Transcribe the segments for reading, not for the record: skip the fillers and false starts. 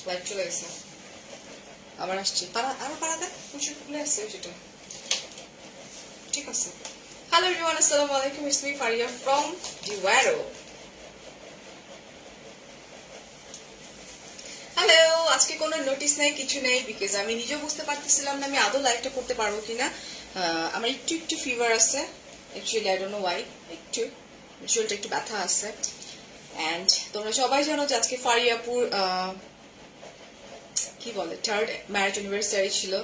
Light চলে গেছে আবার আসছে আবার পাড়া দেখ প্রচুর খুলে আসছে ওইটা ঠিক আছে হ্যালো এভরিওয়ান আসসালামু আলাইকুম ইটস মি ফারিয়া ফ্রম ডিওয়ারো হ্যালো আজকে কোনো নোটিস নাই কিছু নেই বিকজ আমি নিজেও বুঝতে পারতেছিলাম না আমি আদৌ লাইভটা করতে পারবো কিনা আমার একটু একটু ফিভার আছে actually I don't know Y একটু শরীরটা একটু ব্যথা আছে অ্যান্ড তোমরা সবাই জানো যে আজকে ফারিয়াপুর কি বলে থার্ড ম্যারেজ অ্যানিভার্সারি ছিল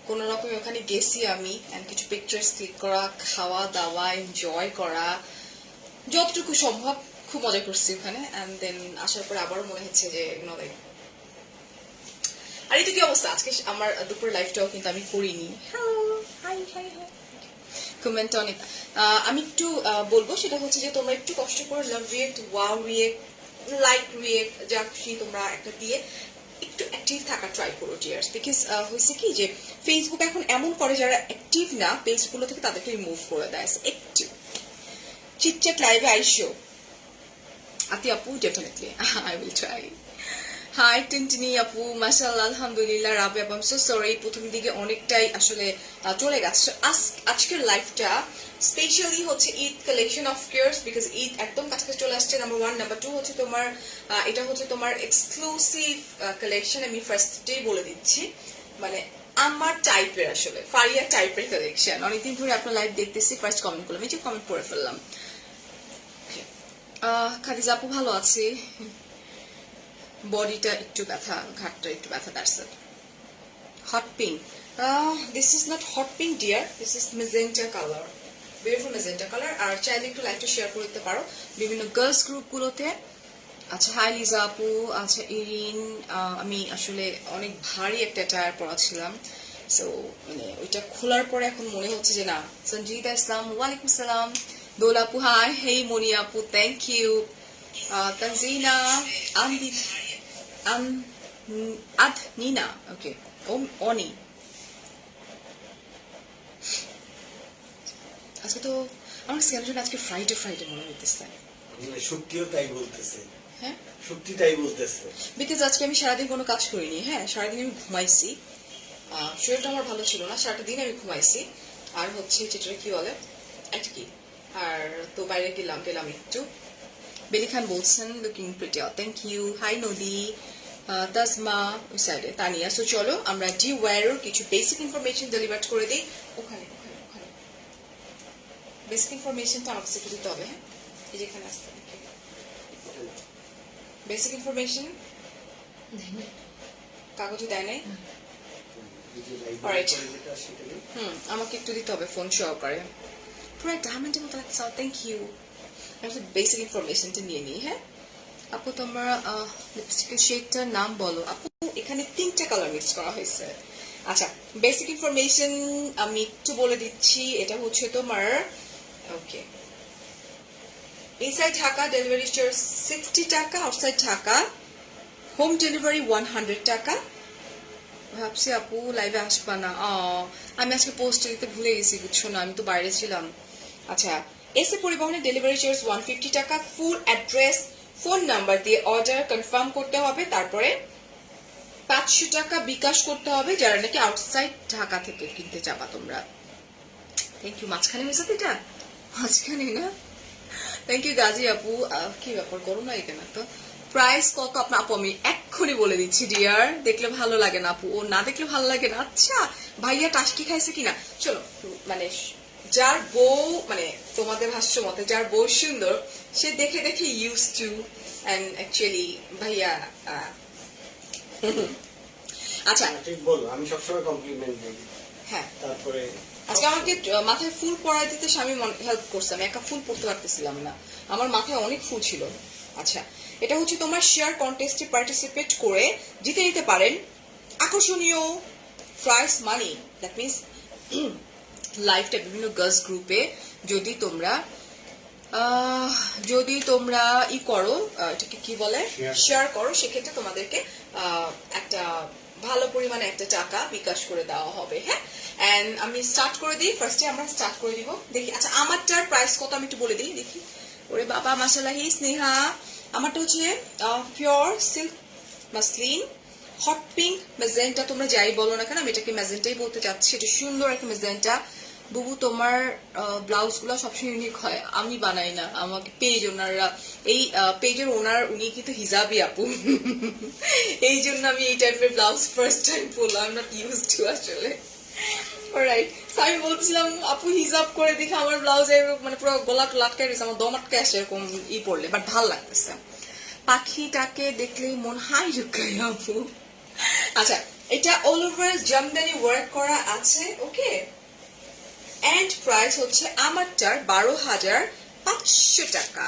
কোনো রকম ওখানে গেছি আমি অ্যান্ড কিছু পিকচার্স ক্লিক করা খাওয়া দাওয়া এনজয় করা যতটুকু সম্ভব খুব মজা করছি ওখানে অ্যান্ড দেন আসার পর আবারও মনে হচ্ছে যে লাইক আর এই তো কি অবস্থা আজকে আমার দুপুর লাইফটাও কিন্তু আমি করিনি hello hi high high comment অনেক আমি একটু বলবো সেটা হচ্ছে যে তোমরা একটু কষ্ট করে love react wow react like react যা খুশি তোমরা একটা দিয়ে একটু অ্যাক্টিভ থাকা ট্রাই করো ডিয়ার্স বিকজ হয়েছে কি যে ফেসবুক এখন এমন করে যারা অ্যাক্টিভ না পেজগুলো থেকে তাদেরকে রিমুভ করে দেয় একটু চিটচ্যাট লাইভে আইসো আতি আপু definitely I will try hi Tintini আপু মাশাআল্লাহ আলহামদুলিল্লাহ রাবে আপু আই এম সো সরি প্রথম দিকে অনেকটাই আসলে চলে গেছে আজকের লাইফটা স্পেশালি হচ্ছে Eid collection of course because Eid একদম কাছাকাছি চলে আসছে নাম্বার 1 নাম্বার 2 হচ্ছে তোমার এটা হচ্ছে তোমার এক্সক্লুসিভ কালেকশন আমি ফার্স্ট ডে বলে দিচ্ছি মানে আমার টাইপের আসলে ফারিয়া টাইপের কালেকশন অনেকদিন ধরে আপনার লাইভ দেখতেছি ফার্স্ট কমেন্ট করলাম এই যে কমেন্ট করে ফেললাম খাদিজা আপু ভালো আছি বডিটা একটু ব্যথা ঘাটটা একটু ব্যথা that's it hot pink this is not hot pink dear this is magenta colour beautiful magenta colour আর চাইলে একটু লাইভটা শেয়ার করে দিতে পারো বিভিন্ন গার্লস গ্রুপগুলোতে আচ্ছা হাই লিজা আপু আচ্ছা ইরিন আমি আসলে অনেক ভারী একটা টায়ার পরা ছিলাম সো মানে ওইটা খোলার পরে এখন মনে হচ্ছে যে না সঞ্জিদা ইসলাম ওয়ালাইকুম আসসালাম দোল আপু হাই হেই মনি আপু থ্যাংক ইউ তানজিনা নিনা ওকে অনি আজকে তো আমার স্যালারি আজকে ফ্রাইডে মনে হইতেছে শক্তিও তাই বলতেছে হ্যাঁ শক্তি তাই বলতেছে বিকজ আজকে আমি সারাদিন কোনো কাজ করিনি হ্যাঁ সারাদিন আমি ঘুমাইছি শরীরটা আমার ভালো ছিল না সারাটা দিন আমি ঘুমাইছি আর হচ্ছে যেটা কি বলে একটা কি আর তো বাইরে গেলাম একটু বেলি খান বলছেন looking pretty thank you hi Nodi Tajma ওই সাইডে তানিয়া সো চলো আমরা ডিওয়ারোর কিছু বেসিক ইনফরমেশন ডেলিভার করে দিই ওখানে বেসিক ইনফরমেশনটা আমার কাছে দিতে হবে হ্যাঁ এই যেখানে আসতে বেসিক ইনফরমেশন কাগজে দেয় নাই আমাকে একটু দিতে হবে ফোন সহকারে পুরো ডায়মন্ডের মতো লাগছে থ্যাংক ইউ আমি বেসিক ইনফরমেশনটা নিয়ে নিই হ্যাঁ আপু তোমার লিপস্টিকের শেডটার নাম বলো আপু এখানে 3টা কালার মিক্স করা হয়েছে আচ্ছা বেসিক ইনফরমেশন আমি একটু বলে দিচ্ছি এটা হচ্ছে তোমার ওকে ইনসাইড ঢাকা ডেলিভারি চার্জ 60 টাকা আউটসাইড ঢাকা হোম ডেলিভারি 100 টাকা ভাবছি আপু লাইভে আসবা না আমি আজকে পোস্ট দিতে ভুলে গেছি বুঝছো না আমি তো বাইরে ছিলাম আচ্ছা এসে পরিবহনের ডেলিভারি চার্জ 150 টাকা ফুল অ্যাড্রেস ফোন নাম্বার দিয়ে অর্ডার কনফার্ম করতে হবে তারপরে 500 টাকা বিকাশ করতে হবে যারা নাকি আউটসাইড ঢাকা থেকে কিনতে যাবা তোমরা থ্যাংক ইউ মাঝখানে হয়েছে এটা মাঝখানে না থ্যাংক ইউ গাজী আপু কি ব্যাপার করো না এখানে তো প্রাইস কত আপনার আপু আমি এক্ষুনি বলে দিচ্ছি ডিয়ার দেখলে ভালো লাগে না আপু ও না দেখলে ভালো লাগে না আচ্ছা ভাইয়া টাস্কি খাইছে কিনা চলো মানে যার বউ মানে তোমাদের ভাষ্য মতে যার বউ সুন্দর সে দেখে দেখে ইউজ টু এন্ড অ্যাকচুয়ালি ভাইয়া আচ্ছা ঠিক বলো আমি সবসময় কমপ্লিমেন্ট দিই হ্যাঁ তারপরে আজকে আমাকে মাথায় ফুল পরাই দিতে স্বামী হেল্প করছে আমি একা ফুল পরতে পারতেছিলাম না আমার মাথায় অনেক ফুল ছিল আচ্ছা এটা হচ্ছে তোমার শেয়ার কন্টেস্টে পার্টিসিপেট করে জিতে নিতে পারেন আকর্ষণীয় প্রাইজ মানি দ্যাট মিনস লাইভটা বিভিন্ন গার্লস গ্রুপে যদি তোমরা ই করো এটাকে কি বলে শেয়ার করো সেক্ষেত্রে তোমাদেরকে একটা ভালো পরিমাণে একটা টাকা বিকাশ করে দেওয়া হবে হ্যাঁ এন্ড আমি স্টার্ট করে দিই ফার্স্টে আমরা স্টার্ট করে দিব দেখি আচ্ছা আমারটার প্রাইস কত আমি একটু বলে দিই দেখি ওরে বাবা মাশাআল্লাহ স্নেহা আমারটা হচ্ছে pure silk muslin hot pink magenta, তোমরা যাই বলো না কেন আমি এটাকে ম্যাজেন্টাই বলতে চাচ্ছি। এটা সুন্দর একটা ম্যাজেন্টা। বুবু তোমার ব্লাউজ গুলো সবসময় ইউনিক হয়, আমি বানাই না, আমাকে পেজ ওনাররা, এই পেজের ওনার উনি কিন্তু হিজাবি আপু এই জন্য আমি এই টাইপের ব্লাউজ ফার্স্ট টাইম পরলাম, I am not use to আসলে। অলরাইট, আমি বলছিলাম আপু হিজাব করে দেখে আমার ব্লাউজে মানে পুরো গলা লাটকায় রয়েছে, আমার দম আটকে আসে এরকম ই পড়লে, বাট ভাল লাগতেছে। পাখিটাকে দেখলেই মন হাই ঢুকায় আপু। আচ্ছা, এটা অল ওভার জামদানি ওয়ার্ক করা আছে, ওকে। এন্ড প্রাইস হচ্ছে আমারটার 12,500 টাকা।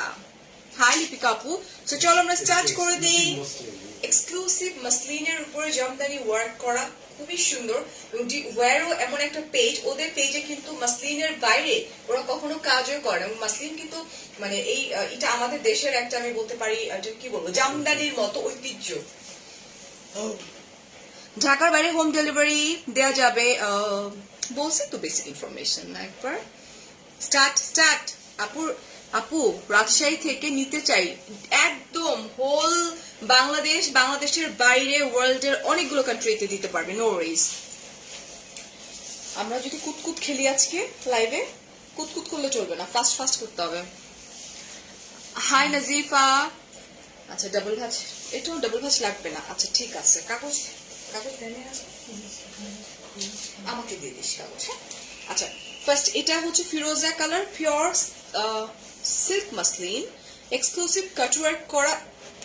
হাই লিপিকা আপু, তো চলো আমরা স্টার্ট করে দিই। এক্সক্লুসিভ মাসলিনের উপরে জামদানি ওয়ার্ক করা, খুবই সুন্দর। এবং ওয়ারও এমন একটা পেজ, ওদের পেজে কিন্তু মাসলিনের বাইরে ওরা কখনো কাজও করে। এবং মাসলিন কিন্তু মানে এই এটা আমাদের দেশের একটা, আমি বলতে পারি এটা কি বলবো, জামদানির মতো ঐতিহ্য। ঢাকার বাইরে হোম ডেলিভারি দেয়া যাবে, বলছি তো বেসিক ইনফরমেশন না একবার। স্টার্ট আপু রাজশাহী থেকে নিতে চাই, একদম হোল বাংলাদেশ, বাংলাদেশের বাইরে ওয়ার্ল্ডের অনেকগুলো কান্ট্রিতে দিতে পারবে, নো ওয়ারিজ। আমরা যদি কুতকুত খেলি আজকে লাইভে, কুতকুত করলে চলবে না, ফাস্ট ফাস্ট করতে হবে। হাই নাজিফা, আচ্ছা ডাবল ভাজ, এটাও ডাবল ভাজ লাগবে না, আচ্ছা ঠিক আছে। কাগজ আমাকে দিয়ে দিস কাগজ, হ্যাঁ। আচ্ছা, ফার্স্ট এটা হচ্ছে ফিরোজা colour, pure silk muslin, exclusive cutwork করা।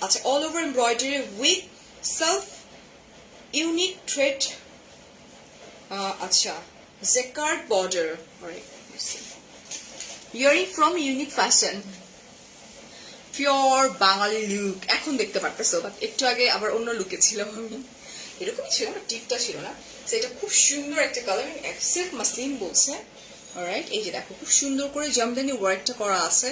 আচ্ছা, all over embroidery with self unique thread. আচ্ছা, jacquard border, earring from unique fashion, pure Bangali look এখন দেখতে পারতেছো, বাট একটু আগে আবার অন্য লুকে ছিলাম আমি, এরকমই ছিল না, টিপটা ছিল না। সেটা খুব সুন্দর একটা কালার, সিল্ক মাসলিন বলছে। অলরাইট, এই যে দেখো খুব সুন্দর করে জামদানি ওয়ার্কটা করা আছে।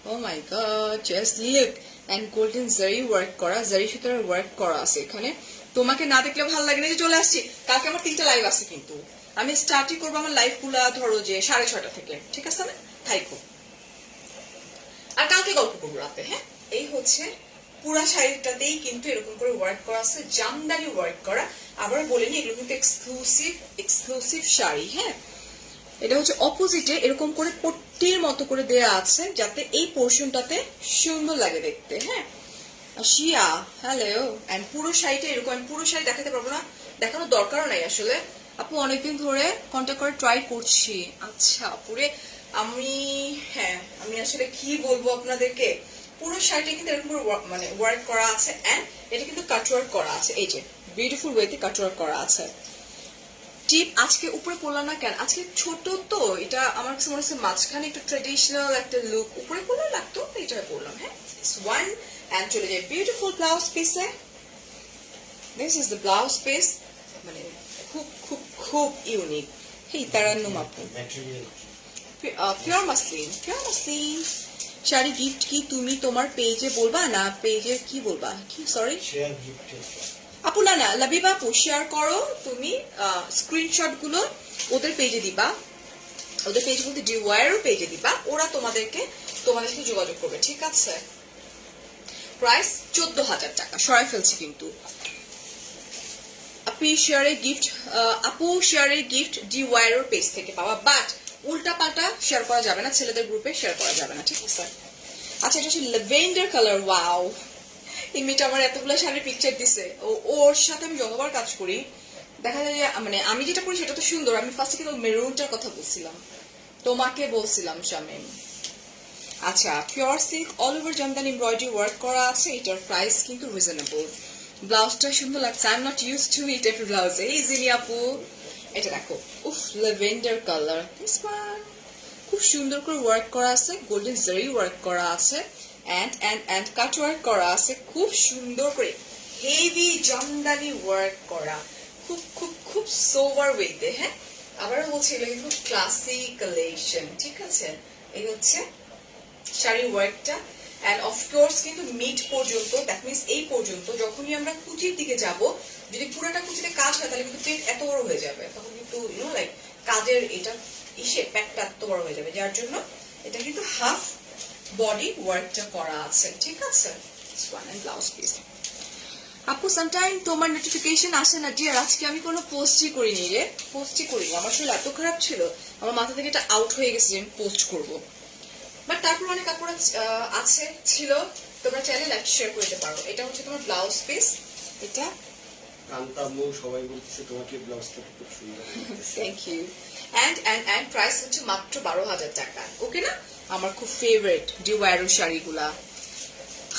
Oh my god, just look. And golden zari work করা, জারি সুতার ওয়ার্ক করা আছে এখানে। তোমাকে না দেখলে ভালো লাগে না যে চলে আসছি। কালকে আমার 3টা লাইভ আছে, কিন্তু আমি স্টার্টই করবো আমার লাইভ গুলা ধরো যে 6:30 থেকে, ঠিক আছে না? থাইকো, আর কালকে গল্প করবো রাতে, হ্যাঁ। এই হচ্ছে পুরা শাড়িটাতেই কিন্তু এরকম করে ওয়ার্ক করা আছে, জামদানি ওয়ার্ক করা। আবার বলিনি, এগুলো কিন্তু এক্সক্লুসিভ শাড়ি, হ্যাঁ। এটা হচ্ছে অপোজিটে এরকম করে পট্টির মতো করে দেয়া আছে, যাতে এই পোর্শনটাতে সুন্দর লাগে দেখতে, হ্যাঁ। শিয়া হ্যালো। এন্ড পুরো শাড়িটা এরকম, আমি পুরো শাড়ি দেখাতে পারবো না, দেখানোর দরকারও নাই আসলে। আপু অনেকদিন ধরে কন্ট্যাক্ট করে ট্রাই করছি। আচ্ছা পুরে আমি আসলে কি বলবো আপনাদেরকে, পুরো শাড়িটা কিন্তু এরকম মানে ওয়ার্ক করা আছে। এন্ড এটা কিন্তু কাটওয়ার্ক করা আছে, এই যে বিউটিফুল ওয়েতে কাটওয়ার্ক করা আছে। টিপ আজকে উপরে পড়লাম না কেন, আজকে ছোট তো এটা, আমার কাছে মনে হচ্ছে মাঝখানে একটু ট্রেডিশনাল একটা লুক উপরে পড়লে লাগতো, এটা পড়লাম, হ্যাঁ। ওয়ান এন্ড চলে যায় বিউটিফুল ব্লাউজ পিসে। This is the blouse piece, মানে খুব খুব খুব ইউনিক। হেই তারান্নুম আপু, পিওর মাসলিন শাড়ি গিফট কি তুমি তোমার পেজে বলবা না, পেজে কি বলবা, কি সরি আপু, না লাবিবা আপু, শেয়ার করো তুমি স্ক্রিনশট গুলো ওদের পেজে দিবা, ওদের পেজ বলতে ডিওয়ারের পেজে দিবা, ওরা তোমাদের সাথে যোগাযোগ করবে, ঠিক আছে। প্রাইস 14,000 টাকা, সরাই ফেলছি কিন্তু। আপু শেয়ারের গিফট ডিওয়ারের পেজ থেকে পাওয়া, বাট উল্টা পাল্টা শেয়ার করা যাবে না, ছেলেদের গ্রুপে শেয়ার করা যাবে না, ঠিক আছে। আচ্ছা, এটা হচ্ছে ল্যাভেন্ডার কালার, ওয়াও। এই মেয়েটা আমার এতগুলো শাড়ির পিকচার দিছে, ওর সাথে আমি যতবার কাজ করি দেখা যায় যে মানে আমি যেটা করি সেটা তো সুন্দর, আমি ফার্স্টে কিন্তু মেরুনটার কথা বলছিলাম, তোমাকে বলছিলাম শামিম। আচ্ছা, pure silk all over Jamdani embroidery work করা আছে, এটার প্রাইস কিন্তু রিজনেবল। ব্লাউজটা সুন্দর লাগছে, I am not use to it every blouse. এই জিনি আপু, এটা দেখো, উফ ল্যাভেন্ডার কালার, দিস ওয়ান খুব সুন্দর করে ওয়ার্ক করা আছে, গোল্ডেন জারি ওয়ার্ক করা আছে, এন্ড কাট ওয়ার্ক করা আছে খুব সুন্দর করে, হেভি জামদানি ওয়ার্ক করা, খুব খুব খুব সোভার ওয়েতে, হ্যাঁ। আবারও বলছি এগুলো কিন্তু ক্লাসিক কালেকশন, ঠিক আছে। এই হচ্ছে শাড়ির ওয়ার্কটা। এন্ড অফকোর্স কিন্তু মিড পর্যন্ত, দ্যাট মিনস এই পর্যন্ত, যখনই আমরা কুচির দিকে যাব, যদি পুরোটা কুচিতে কাজ হয় তাহলে কিন্তু পেট এত বড় হয়ে যাবে, তখন কিন্তু লাইক কাজের এটা প্যাকটা এত বড় হয়ে যাবে, যার জন্য এটা কিন্তু হাফ বডি ওয়ার্কটা করা আছে, ঠিক আছে। ব্লাউজ পিস আপু সামটাইম তোমার নোটিফিকেশন আসে না ডিয়ার, আজকে আমি কোনো পোস্টই করিনি রে, পোস্টই করিনি। আমার শরীর এত খারাপ ছিল, আমার মাথা থেকে এটা আউট হয়ে গেছে যে আমি পোস্ট করব। বাট তারপর অনেক কাপড় আছে ছিল, তোমরা চাইলে লাইক শেয়ার করতে পারো। এটা হচ্ছে তোমার ব্লাউজ পিস, এটা কান্তামু সবাই বলতেছে তোমাকে ব্লাউজটা খুব সুন্দর লাগতেছে। Thank you. অ্যান্ড প্রাইস হচ্ছে মাত্র 12,000 টাকা। ওকে না? আমার খুব ফেভারিট ডিওয়ারো শাড়িগুলা।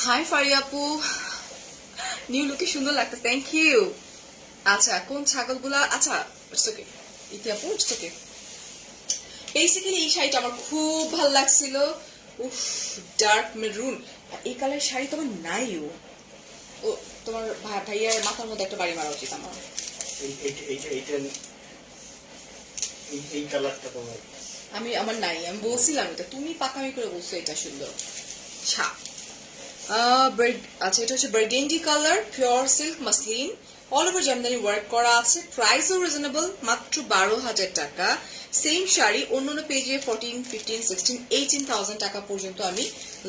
হাই ফারি আপু, নিউ লুকে সুন্দর লাগছে, থ্যাংক ইউ। আচ্ছা কোন ছাগলগুলা, আচ্ছা ইটস ওকে ইতি আপু, ইটস ওকে। বেসিক্যালি এই শাড়িটা আমার খুব ভালো লাগছিল। উফ, ডার্ক মেরুন, এই কালার শাড়ি তোমার নাইও। ও তোমার ভাইয়ার মাথার মধ্যে একটা বাড়ি মারা উচিত আমার। এই কালারটা তোমার আমার নাই, আমি বলছিলাম এটা, তুমি পাকামি করে বলছো এটা সুন্দর। ছা আচ্ছা এটা হচ্ছে burgundy colour, pure silk muslin, all over Jamdani work করা আছে। প্রাইসও রিজনেবল, মাত্র 12,000 টাকা। সেম শাড়ি অন্য পেজে 14, 15, 16, 18,000 টাকা পর্যন্ত আমি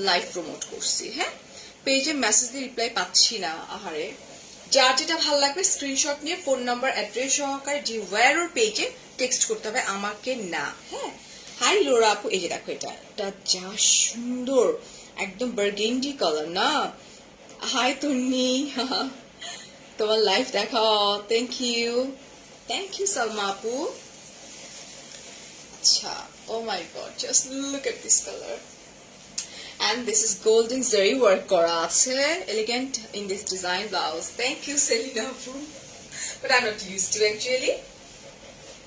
লাইভ প্রমোট করছি। হ্যাঁ, পেজে মেসেজ দিয়ে রিপ্লাই পাচ্ছি না, আহারে। যার যেটা ভালো লাগবে স্ক্রিনশট নিয়ে ফোন নাম্বার অ্যাড্রেস সহকারে ডিওয়ারোর পেজে টেক্সট করতে হবে, আমাকে না। হ্যাঁ, হাই লোরা আপু, এই যে দেখো এটা যা সুন্দর, একদম বার্গেন্ডি কালার না। হাই তন্নি, তোমার লাইফ দেখাও, থ্যাংক ইউ সালমা আপু। আচ্ছা, oh my god, just look at this colour. And this is golden zari work kora ache, elegant in this design blouse. Thank you Selina appu, but I'm not used to actually,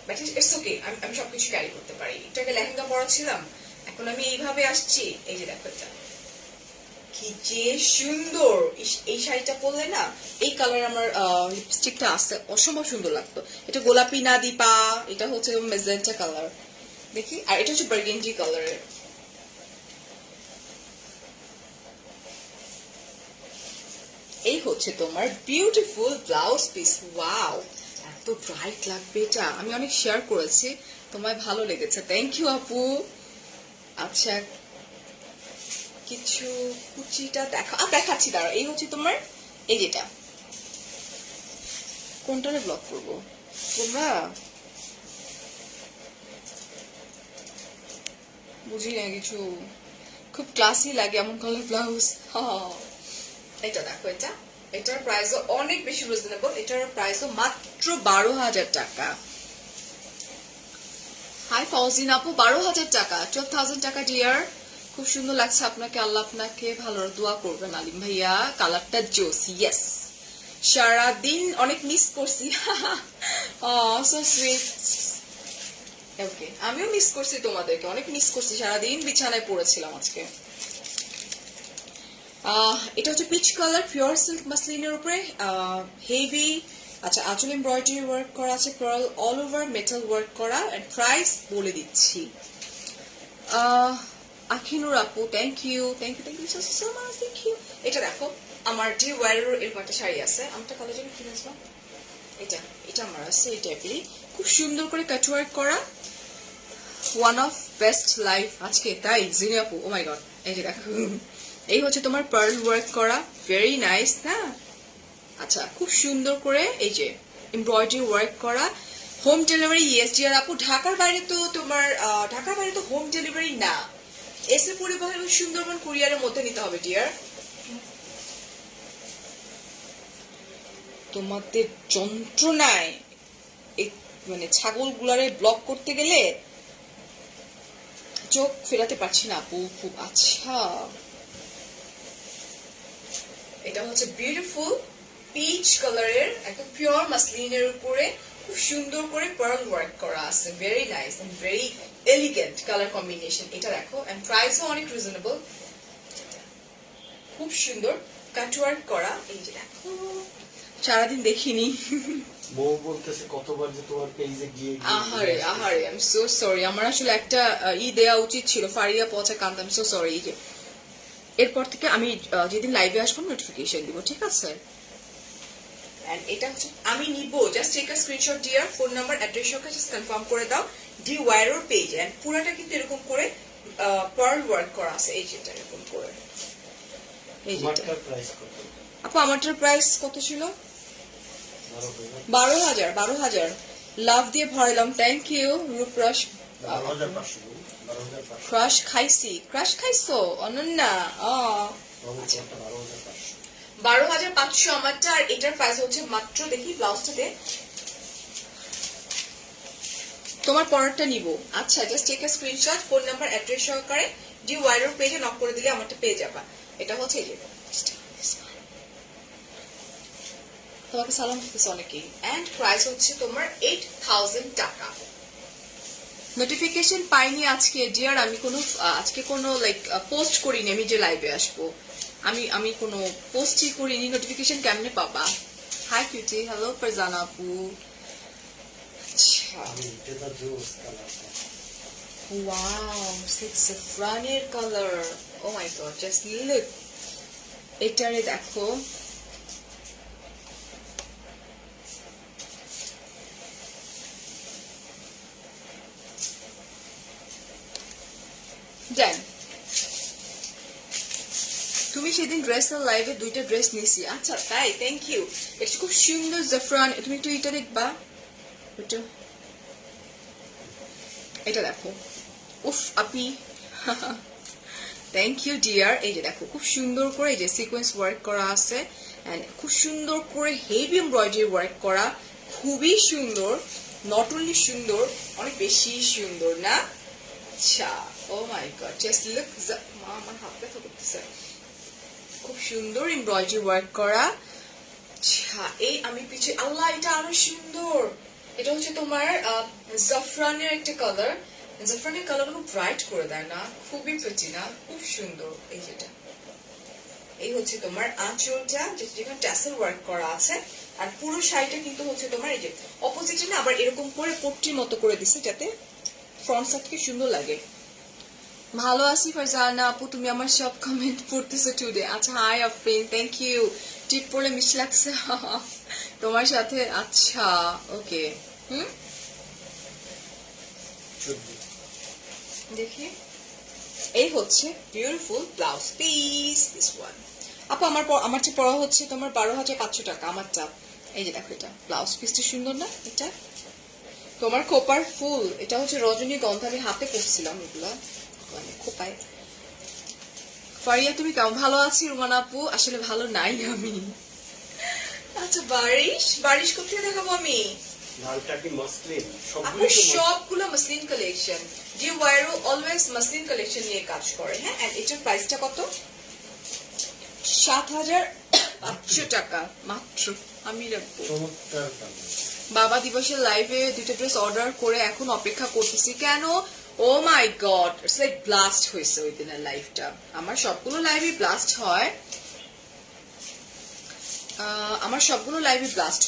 but it's okay. I'm সব কিছু carry করতে পারি। এটাকে লেহেঙ্গা পরা ছিলাম, এখন আমি এইভাবে আসছি। এই যে দেখো এটা কি যে সুন্দর, এই শাড়িটা পরলে না, এই কালার আমার লিপস্টিকটা আছে, অসম্ভব সুন্দর লাগতো। এটা গোলাপি না দীপা, এটা হচ্ছে মেজেন্টা কালার দেখি, আর এটা হচ্ছে বার্গেন্ডি কালারের। এই হচ্ছে তোমার বিউটিফুল ব্লাউজ পিস। ওয়াও, এত ব্রাইট লাগবে এটা, আমি অনেক শেয়ার করেছি, তোমায় ভালো লেগেছে, থ্যাংক ইউ আপু। আচ্ছা কিছু কুচিটা দেখাচ্ছি, দাঁড়াও। এই হচ্ছে তোমার, এই যেটা কোনটারে ব্লক করবো তোমরা, বুঝি না কিছু, খুব ক্লাসি লাগে এমন কালার ব্লাউজ। এটা দেখো, এটার প্রাইসও অনেক বেশি রিজনেবল, এটার প্রাইসও মাত্র 12,000 টাকা। হাই ফৌজিন আপু, 12,000 টাকা, 12,000 টাকা ডিয়ার। খুব সুন্দর লাগছে আপনাকে, আল্লাহ আপনাকে ভালো দোয়া করবেন আলিম ভাইয়া। কালারটা জোস, ইয়েস। সারাদিন অনেক মিস করছি, সো সুইট। ওকে, আমিও মিস করছি তোমাদেরকে, অনেক মিস করছি, সারাদিন বিছানায় পড়েছিলাম আজকে। এটা হচ্ছে পিচ কালার, পিওর সিল্ক মাসলিনের উপরে হেভি, আচ্ছা আঁচল এমব্রয়ডারি ওয়ার্ক করা আছে, pearl all over metal work করা। এন্ড প্রাইস বলে দিচ্ছি, আখিনুর আপু, thank you so much, thank you. এটা দেখো, আমার ডিওয়ারোর এরকম একটা শাড়ি আছে, আমটা কালো জন্য কিনে আসবো, এটা আমার আছে, এই টাইপেরই খুব সুন্দর করে কাট ওয়ার্ক করা। ওয়ান অফ বেস্ট লাইফ আজকে, তাই জিনি আপু, ও মাই গড। এই যে দেখো, এই হচ্ছে তোমার পার্ল ওয়ার্ক করা, ভেরি নাইস না। আচ্ছা খুব সুন্দর করে এই যে এমব্রয়ডারি ওয়ার্ক করা। হোম ডেলিভারি ইয়েস ডিয়ার আপু, ঢাকার বাইরে তো হোম ডেলিভারি না, এসে পরিবহন এবং সুন্দরবন কুরিয়ারের মধ্যে নিতে হবে ডিয়ার। তোমাদের যন্ত্রণায় মানে ছাগলগুলারে ব্লক করতে গেলে চোখ ফেরাতে পারছি না আপু, খুব। আচ্ছা এটা হচ্ছে বিউটিফুল পিচ কালারের, একদম পিওর মাসলিনের উপরে খুব সুন্দর করে পার্ল ওয়ার্ক করা আছে, very nice and very elegant colour combination. এটা দেখো, এন্ড প্রাইসও অনেক রিজনেবল, খুব সুন্দর কাট ওয়ার্ক করা। এই যে দেখো, সারাদিন দেখিনি, বউ বলতেছে কতবার যে তোমার পেজে গিয়ে আহারে আই এম সো সরি। আমার আসলে একটা দেওয়া উচিত ছিল, ফারিয়া পচা কান্ত, আই এম সো সরি। এই যে এরপর থেকে আমি যেদিন লাইভে আসবো নোটিফিকেশন দিব, ঠিক আছে। এন্ড এটা হচ্ছে আমি নিব, just take a screenshot dear, phone number address সহকারে জাস্ট কনফার্ম করে দাও ডিওয়ারোর পেজ। এন্ড পুরোটা কিন্তু এরকম করে পার্ল ওয়ার্ক করা আছে, এই যেটা এরকম করে, এই যেটা প্রাইস কত? আপু আমারটার প্রাইস কত ছিল? 12,000 12,000 লাভ দিয়ে ভরাইলাম। Thank you Ruparas. 12,500 বল, 12,500 ক্রাশ খাইছি, ক্রাশ খাইছো অনন্যা? বাবু, আচ্ছা। তোমারটা 12,500। 12,500 আমারটা, আর এটার প্রাইস হচ্ছে মাত্র, দেখি ব্লাউজটাতে তোমার পরেরটা নিব। আচ্ছা, just take a screenshot, phone number address সহকারে ডি ওয়াইরো পেজে নক করে দিলে আমারটা পেয়ে যাবা। এটা হচ্ছে এই যে, তোমাকে সালাম দিতেছে অনেকেই। এন্ড প্রাইস হচ্ছে তোমার 8,000 টাকা। নোটিফিকেশন পাইনি আজকে ডিয়ার, আমি আজকে কোনো লাইক পোস্ট করিনি। আমি যে লাইভে আসবো, আমি কোনো পোস্টই করিনি। নোটিফিকেশন কেমনে পাবা? হাই কিউটি, হ্যালো ফারজানা আপু। আচ্ছা, এটা জোস কালারটা। ওয়াও, সিক্স সাফরানের কালার। Oh my god, just look. এটারে দেখো, দেন তুমি সেদিন ড্রেসের লাইভে দুইটা ড্রেস নিছি। আচ্ছা তাই, থ্যাংক ইউ। এটা খুব সুন্দর জাফরান। তুমি একটু এটা দেখবা, এটা দেখো। উফ আপি, থ্যাংক ইউ ডিয়ার। এই যে দেখো, খুব সুন্দর করে এই যে সিকোয়েন্স ওয়ার্ক করা আছে, এন্ড খুব সুন্দর করে হেভি এমব্রয়ডারি ওয়ার্ক করা। খুবই সুন্দর, নট অনলি সুন্দর, অনেক বেশি সুন্দর না? আচ্ছা, oh my god, just look. আমার হাত ব্যথা করতেছে। খুব সুন্দর এমব্রয়ডারি ওয়ার্ক করা। আচ্ছা, এই আমি পিছিয়ে, আল্লাহ এটা আরো সুন্দর। এটা হচ্ছে তোমার জাফরানের একটা কালার। জাফরানের কালার খুব ব্রাইট করে দেয় না? খুবই প্রিটি না? খুব সুন্দর। এই যেটা, এই হচ্ছে তোমার আঁচলটা, যেখানে ট্যাসেল ওয়ার্ক করা আছে। আর পুরো শাড়িটা কিন্তু হচ্ছে তোমার এই যে অপোজিটে না আবার এরকম করে পট্টির মতো করে দিছে, যাতে ফ্রন্ট সাইডকে সুন্দর লাগে। ভালো আছি ফারজানা আপু, তুমি আমার সব কমেন্ট পড়তেছো টুডে। আচ্ছা, হাই আফরিন, থ্যাংক ইউ। টিপ পড়লে মিষ্টি লাগছে তোমার সাথে। আচ্ছা, ওকে। দেখি, এই হচ্ছে beautiful blouse piece, this one. আপু আমারটা পড়া হচ্ছে তোমার 12,500 টাকা আমারটা। এই যে দেখো, এটা ব্লাউজ পিসটা সুন্দর না? এটা তোমার খোপার ফুল, এটা হচ্ছে রজনীগন্ধা। আমি হাতে পড়ছিলাম এগুলা, মানে খোপায়। ফারিয়া তুমি কেমন? ভালো আছি রুমানা আপু, আসলে ভালো নাই আমি। আচ্ছা, বারিশ কোথায় দেখাবো আমি? লালটা কি মসলিন? আপু সবগুলো মসলিন কালেকশন। ডি ওয়াইরো অলওয়েজ মসলিন কালেকশন নিয়ে কাজ করে। হ্যাঁ, এন্ড এটার প্রাইসটা কত? 7,500 টাকা মাত্র। আমি রাখবো। চমৎকার কালার। বাবা দিবসের লাইভে দুইটা ড্রেস অর্ডার করে এখন অপেক্ষা করতেছি। কেন? ও my god, it's like blast হয়েছে ওই দিনের লাইভটা। আমার সবগুলো লাইভই ব্লাস্ট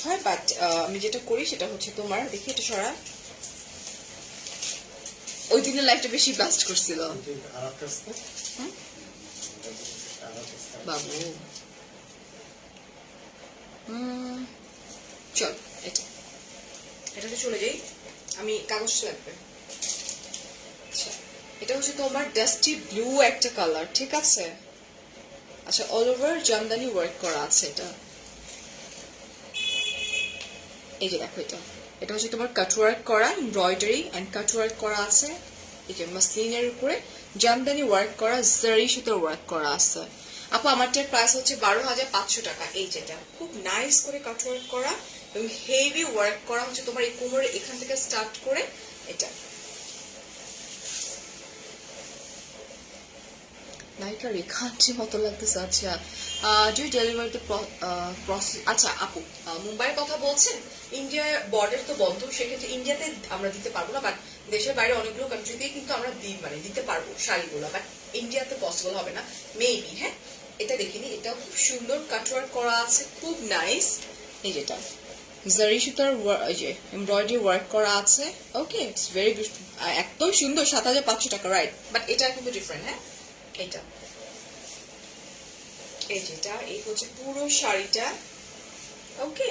হয়, বাট আমি যেটা করি সেটা হচ্ছে তোমার, দেখি এটা সরা, ওই দিনের লাইভটা বেশি ব্লাস্ট করছিল। বাবু চল, এটাতে চলে যাই, আমি কাগজ লাগবে। আচ্ছা, এটা হচ্ছে তোমার ডাস্টি ব্লু একটা কালার, ঠিক আছে? আচ্ছা, অল ওভার জামদানি ওয়ার্ক করা আছে এটা। এই যে দেখো, এটা হচ্ছে তোমার কাট ওয়ার্ক করা, এমব্রয়ডারি এন্ড কাট ওয়ার্ক করা আছে। এই যে মাসলিনের উপরে জামদানি ওয়ার্ক করা, জারি সুতার ওয়ার্ক করা আছে। আপু আমারটার প্রাইস হচ্ছে 12,500 টাকা। এই যেটা খুব নাইস করে কাট ওয়ার্ক করা এবং হেভি ওয়ার্ক করা হচ্ছে তোমার এই কোমরে এখান থেকে স্টার্ট করে এটা। নায়িকা রেখাঞ্চির মতো লাগতেছে। আচ্ছা, ডু ডেলিভারি দ্য প্রসেস। আচ্ছা আপু, মুম্বাইয়ের কথা বলছেন। ইন্ডিয়ার বর্ডার তো বন্ধ, সেক্ষেত্রে ইন্ডিয়াতে আমরা দিতে পারবো না, বাট দেশের বাইরে অনেকগুলো কান্ট্রিতেই কিন্তু আমরা দিতে পারবো শাড়িগুলো, বাট ইন্ডিয়াতে পসিবল হবে না মেবি। হ্যাঁ, এটা দেখিনি, এটা খুব সুন্দর কাটওয়ার্ক করা আছে, খুব নাইস। এই যেটা জারি সুতার এমব্রয়ডারি ওয়ার্ক করা আছে। ওকে, ইটস ভেরি গুড, একদম সুন্দর। 7,500 টাকা, রাইট? বাট এটা কিন্তু ডিফারেন্ট। হ্যাঁ, এটা এই যেটা, এই হচ্ছে পুরো শাড়িটা। ওকে,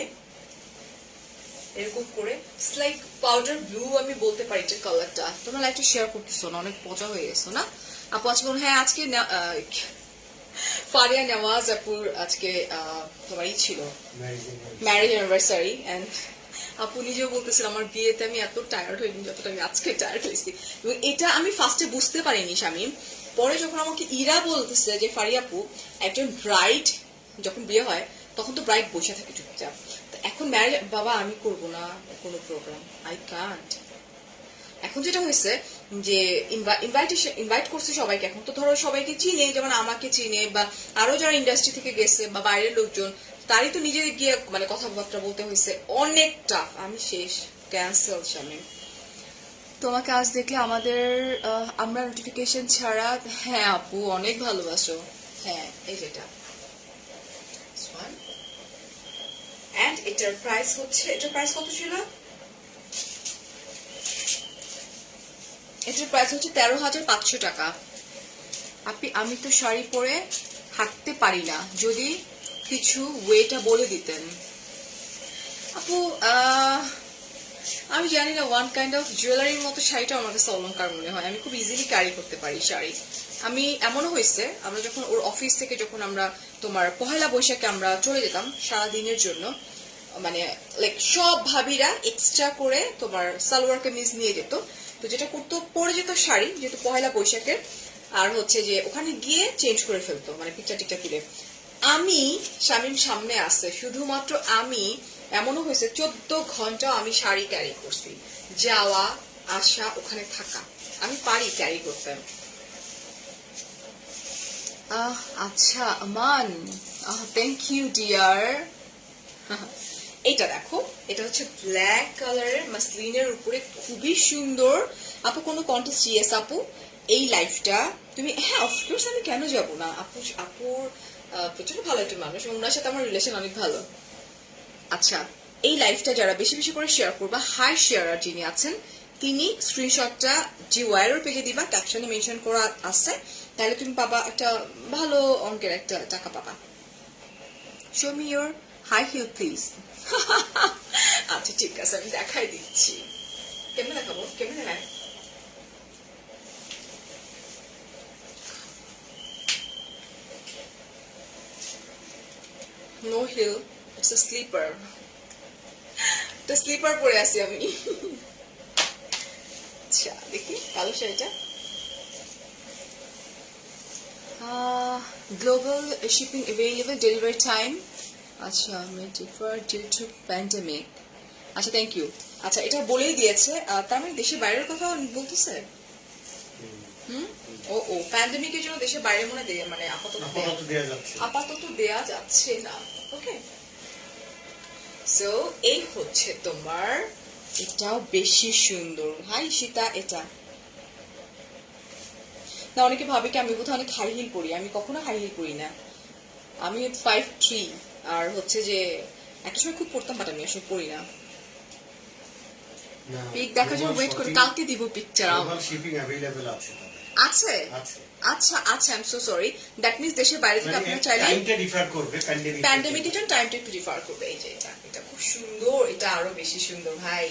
এরকম করে লাইক পাউডার ব্লু আমি বলতে পারি এটা কালারটা। তোমরা লাইকটা শেয়ার করতেছো না, অনেক পচা হয়ে গেছো না আপু আজকে? হ্যাঁ, আজকে ফারিয়া নেওয়াজ আপুর আজকে তোমারই ছিল Marriage ম্যারেজ অ্যানিভার্সারি এন্ড আপু নিজেও বলতেছিল আমার বিয়েতে আমি এত টায়ার্ড হইনি যতটা আমি আজকে টায়ার্ড হয়েছি এবং এটা আমি ফার্স্টে বুঝতে পারিনি শামীম পরে যখন আমাকে ইরা বলতেছে যে ফারিয়া আপু একজন ব্রাইড যখন বিয়ে হয় তখন তো ব্রাইড বসে থাকে চুপচাপ তো এখন ম্যারেজ বাবা আমি করব না কোনো প্রোগ্রাম আই কান্ট এখন যেটা হয়েছে যে ইনভাইট করছে সবাইকে এখন তো ধরো সবাইকে চিনে যেমন আমাকে চিনে বা আরো যারা ইন্ডাস্ট্রি থেকে গেছে বা বাইরের লোকজন তারই তো নিজে গিয়ে মানে কথাবার্তা বলতে হয়েছে অনেক টাফ আমি শেষ ক্যান্সেল শামিম তোমাকে আজ দেখলে আমাদের আমরা নোটিফিকেশন ছাড়া হ্যাঁ আপু অনেক ভালোবাসো হ্যাঁ এই যেটা এন্ড এটার প্রাইস হচ্ছে এটার প্রাইস কত ছিল এটার প্রাইস হচ্ছে 13,500 টাকা আপনি আমি তো শাড়ি পরে হাঁটতে পারি না যদি কিছু ওয়েটা বলে দিতেন আপু আমি জানি না ওয়ান কাইন্ড অফ জুয়েলারির মতো শাড়িটা আমার কাছে অলংকার মনে হয় আমি খুব ইজিলি ক্যারি করতে পারি শাড়ি আমি এমনও হয়েছে আমরা যখন ওর অফিস থেকে যখন আমরা তোমার পহেলা বৈশাখে আমরা চলে যেতাম সারাদিনের জন্য মানে লাইক সব ভাবিরা এক্সট্রা করে তোমার সালোয়ার কামিজ নিয়ে যেত তো যেটা করতো পরে যেত শাড়ি যেহেতু পহেলা বৈশাখের আর হচ্ছে যে ওখানে গিয়ে চেঞ্জ করে ফেলতো মানে পিকচার টিকচার তুলে আমি শামীম সামনে আসছে শুধুমাত্র আমি এমনও হয়েছে 14 ঘন্টা আমি শাড়ি ক্যারি করছি যাওয়া আসা ওখানে থাকা আমি পারি ক্যারি করতে আচ্ছা আমান থ্যাংক ইউ ডিয়ার এটা দেখো এটা হচ্ছে ব্ল্যাক কালারের মাসলিনের উপরে খুবই সুন্দর আপু কোনো কন্টেস্ট ইয়েস আপু এই লাইফটা তুমি হ্যাঁ অফকোর্স আমি কেন যাব না আপুর প্রচন্ড ভালো একটা মানুষ ওনার সাথে আমার রিলেশন অনেক ভালো আচ্ছা এই লাইফটা যারা বেশি বেশি করে শেয়ার করবা হাই শেয়ারার যিনি আছেন তিনি স্ক্রিনশটটা জি ওয়াইয়ের পেজে দিবা ক্যাপশনে মেনশন করা আছে তাহলে তুমি পাবা একটা ভালো অঙ্কের একটা টাকা পাবা show me your high heel please আচ্ছা ঠিক আছে আমি দেখাই দিচ্ছি কেমন দেখাবো কেমন দেখায় no heel it's a slipper একটা স্লিপার পরে আছি আমি আচ্ছা দেখি কালো শাড়িটা global shipping available delivery time আচ্ছা ডিফার ডিউ টু প্যান্ডেমিক আচ্ছা থ্যাংক ইউ আচ্ছা এটা বলেই দিয়েছে তার মানে দেশের বাইরের কথা বলতেছে ও প্যান্ডেমিকের জন্য দেশের বাইরে মনে দেয় মানে আপাতত দেয়া যাচ্ছে না ওকে সো এই হচ্ছে তোমার এটাও বেশি সুন্দর হাই সীতা এটা না অনেকে ভাবে কি আমি বোধহয় অনেক হাই হিল পরি আমি কখনো হাই হিল পরি না আমি 5'3" আর হচ্ছে যে একটা সময় খুব পড়তাম বাট আমি আসলে পড়ি না পিক দেখার জন্য ওয়েট করি কালকে দিব পিকচার শিপিং अवेलेबल আছে আছে আচ্ছা আচ্ছা I am so sorry that means দেশের বাইরে থেকে আপনারা চাইলে টাইমটা ডিফার করবে প্যান্ডেমিকের জন্য টাইমটা একটু ডিফার করবে এই যে এটা খুব সুন্দর এটা আরো বেশি সুন্দর ভাই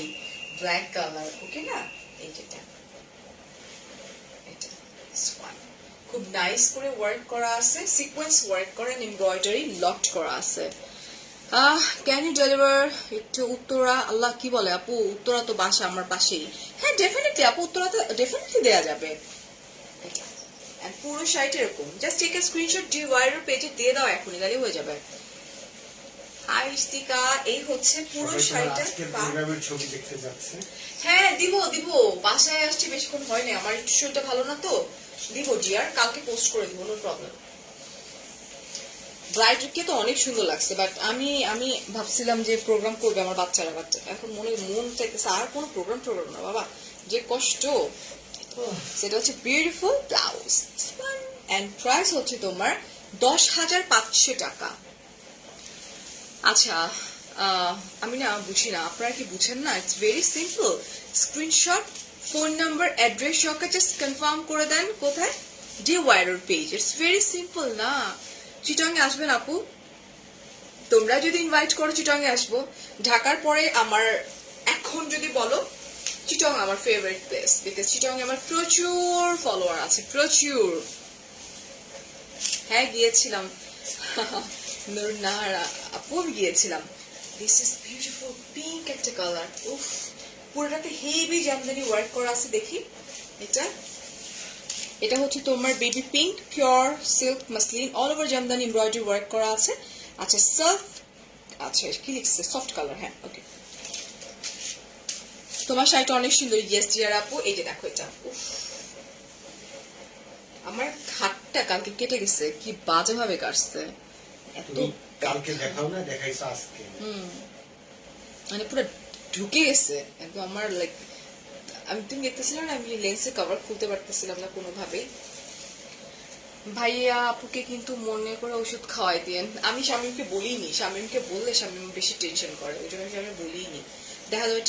ব্ল্যাক কালার ওকে না এই যেটা এটা সোয়ান খুব নাইস করে ওয়ার্ক করা আছে সিকোয়েন্স ওয়ার্ক করা এমব্রয়ডারি লকড করা আছে ক্যান ইউ ডেলিভার একটু উত্তরা আল্লাহ কি বলে আপু উত্তরা তো বাসা আমার পাশেই হ্যাঁ ডেফিনেটলি আপু উত্তরা তো ডেফিনেটলি দেয়া যাবে এটা এন্ড পুরো শাড়িটা এরকম জাস্ট টেক এ স্ক্রিনশট ডি ওয়াইয়ের পেজে দিয়ে দাও এখনই তাহলে হয়ে যাবে হাই ইস্তিকা এই হচ্ছে পুরো শাড়িটা প্রোগ্রামের ছবি দেখতে যাচ্ছে হ্যাঁ দিব বাসায় আসছি বেশিক্ষণ হয়নি আমার একটু শরীরটা ভালো না তো দিব ডিয়ার কালকে পোস্ট করে দিব নো প্রবলেম ব্রাইডকে তো অনেক সুন্দর লাগছে বাট আমি ভাবছিলাম যে প্রোগ্রাম করবে আমার বাচ্চারা এখন মন চাইতেছে আর কোনো প্রোগ্রাম না বাবা যে কষ্ট সেটা হচ্ছে বিউটিফুল ব্লাউজ এন্ড প্রাইস হচ্ছে তোমার 10,500 টাকা আচ্ছা আমি না বুঝি না আপনারা কি বুঝেন না it's very simple screenshot phone number address সহকে জাস্ট কনফার্ম করে দেন কোথায় ডি ওয়াইয়ের পেজ ইটস ভেরি সিম্পল না চিটং এ আসবেন আপু তোমরা যদি ইনভাইট করো চিটং এ আসবো ঢাকার পরে আমার এখন যদি বলো চিটং আমার ফেভারিট প্লেস বিকজ চিটং এ আমার প্রচুর ফলোয়ার আছে প্রচুর হ্যাঁ গিয়েছিলাম নুরনাহারা আপু আমি গিয়েছিলাম। দিস ইজ বিউটিফুল পিঙ্ক একটা কালার। উফ, পুরোটাতে হেভি জামদানি ওয়ার্ক করা আছে। দেখি এটা হচ্ছে তোমার baby pink pure silk muslin all over Jamdani embroidery work করা আছে। আচ্ছা আচ্ছা কি লিখছে সফট কালার। হ্যাঁ ওকে, তোমার শাড়িটা অনেক সুন্দর। ইয়েস জিয়ার আপু, এই যে দেখো এটা। উফ, আমার হাতটা কালকে কেটে গেছে, কি বাজে ভাবে কাটছে। এত কালকে দেখাও না, দেখাইছো আজকে। মানে পুরো ঢুকে গেছে একদম আমার লাইক। আমি তুমি দেখতেছিলাম না, আমি লেন্সে কভার খুলতে পারতেছিলাম না কোনোভাবেই। ভাইয়া আপুকে কিন্তু মনে করে ওষুধ খাওয়াই দিয়েন। আমি শামীমকে বলিনি, শামীমকে বললে শামীম বেশি টেনশন করে, ওই জন্য আমি বলিনি। দেখা যাবে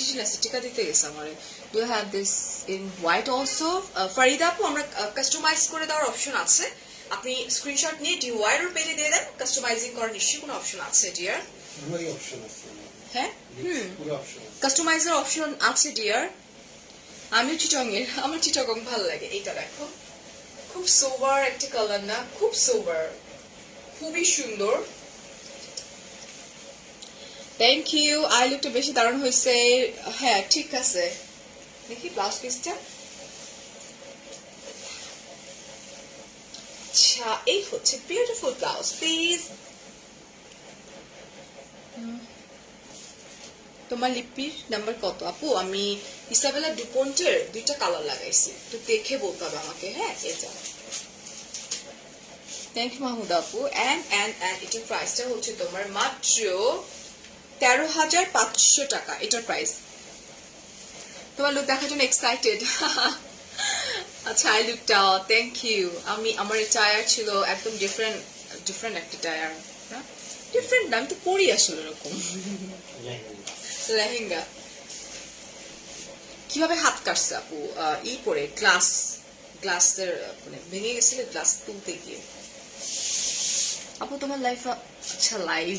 টিকা দিতে গেছে আমার। Do have this in white also? Farida আপু, আমরা কাস্টমাইজ করে দেওয়ার অপশন আছে, আপনি স্ক্রিনশট নিয়ে DIY এর পেজে দিয়ে দেন। কাস্টমাইজিং করার নিশ্চয়ই কোনো অপশন আছে ডিয়ার। পুরোই অপশন আছে। হ্যাঁ পুরো অপশন আছে, কাস্টমাইজের অপশন আছে ডিয়ার। আমিও চিটংয়ের, আমার চিটগং ভালো লাগে। এইটা দেখো, খুব সোবার একটা কালার না, খুব সোবার, খুবই সুন্দর। Thank you. আই লুকটা বেশি দারুণ হয়েছে। হ্যাঁ ঠিক আছে, দেখি ব্লাউজ পিসটা। আচ্ছা, এই হচ্ছে বিউটিফুল ব্লাউজ পিস। তোমার লিপির নাম্বার কত আপু? আমি ইসাবেলা ডুপন্টের 2টা কালার লাগাইছি, তো দেখে বলতে হবে আমাকে। হ্যাঁ এটা থ্যাংক ইউ মাহমুদ আপু। এন্ড এটার প্রাইসটা হচ্ছে তোমার মাত্র 13,500 টাকা এটার প্রাইস। তোমার লুক দেখার জন্য এক্সাইটেড। আচ্ছা, আই লুকটা থ্যাংক ইউ। আমার টায়ার ছিল একদম ডিফারেন্ট একটা টায়ার। ডিফারেন্ট না, আমি তো পরি আসলে এরকম লেহেঙ্গা। কিভাবে হাত কাটছে আপু? পরে গ্লাসের মানে ভেঙে গেছিল গ্লাস তুলতে গিয়ে। আপু তোমার লাইফ, আচ্ছা লাইভ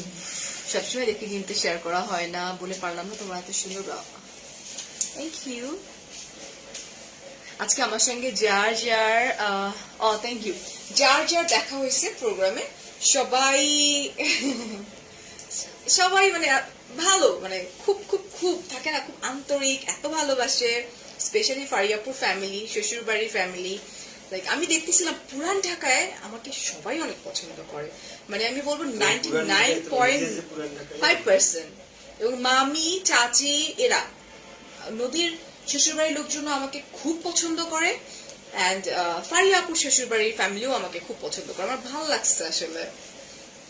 সবসময় দেখে কিন্তু শেয়ার করা হয় না, বলে পারলাম না। তোমার এত সুন্দর, থ্যাংক ইউ। আজকে আমার সঙ্গে যার থ্যাংক ইউ, যার দেখা হয়েছে প্রোগ্রামে সবাই মানে ভালো, মানে খুব খুব খুব থাকে না, খুব আন্তরিক, এত ভালোবাসে। স্পেশালি ফারিয়াপুর ফ্যামিলি, শ্বশুর বাড়ির ফ্যামিলি। লাইক আমি দেখতেছিলাম পুরান ঢাকায় আমাকে সবাই অনেক পছন্দ করে, মানে আমি বলবো 99.5%। এবং মামি চাচি এরা নদীর শ্বশুরবাড়ির লোকজন আমাকে খুব পছন্দ করে, অ্যান্ড ফারিয়াপুর শ্বশুরবাড়ির ফ্যামিলিও আমাকে খুব পছন্দ করে। আমার ভালো লাগছে আসলে।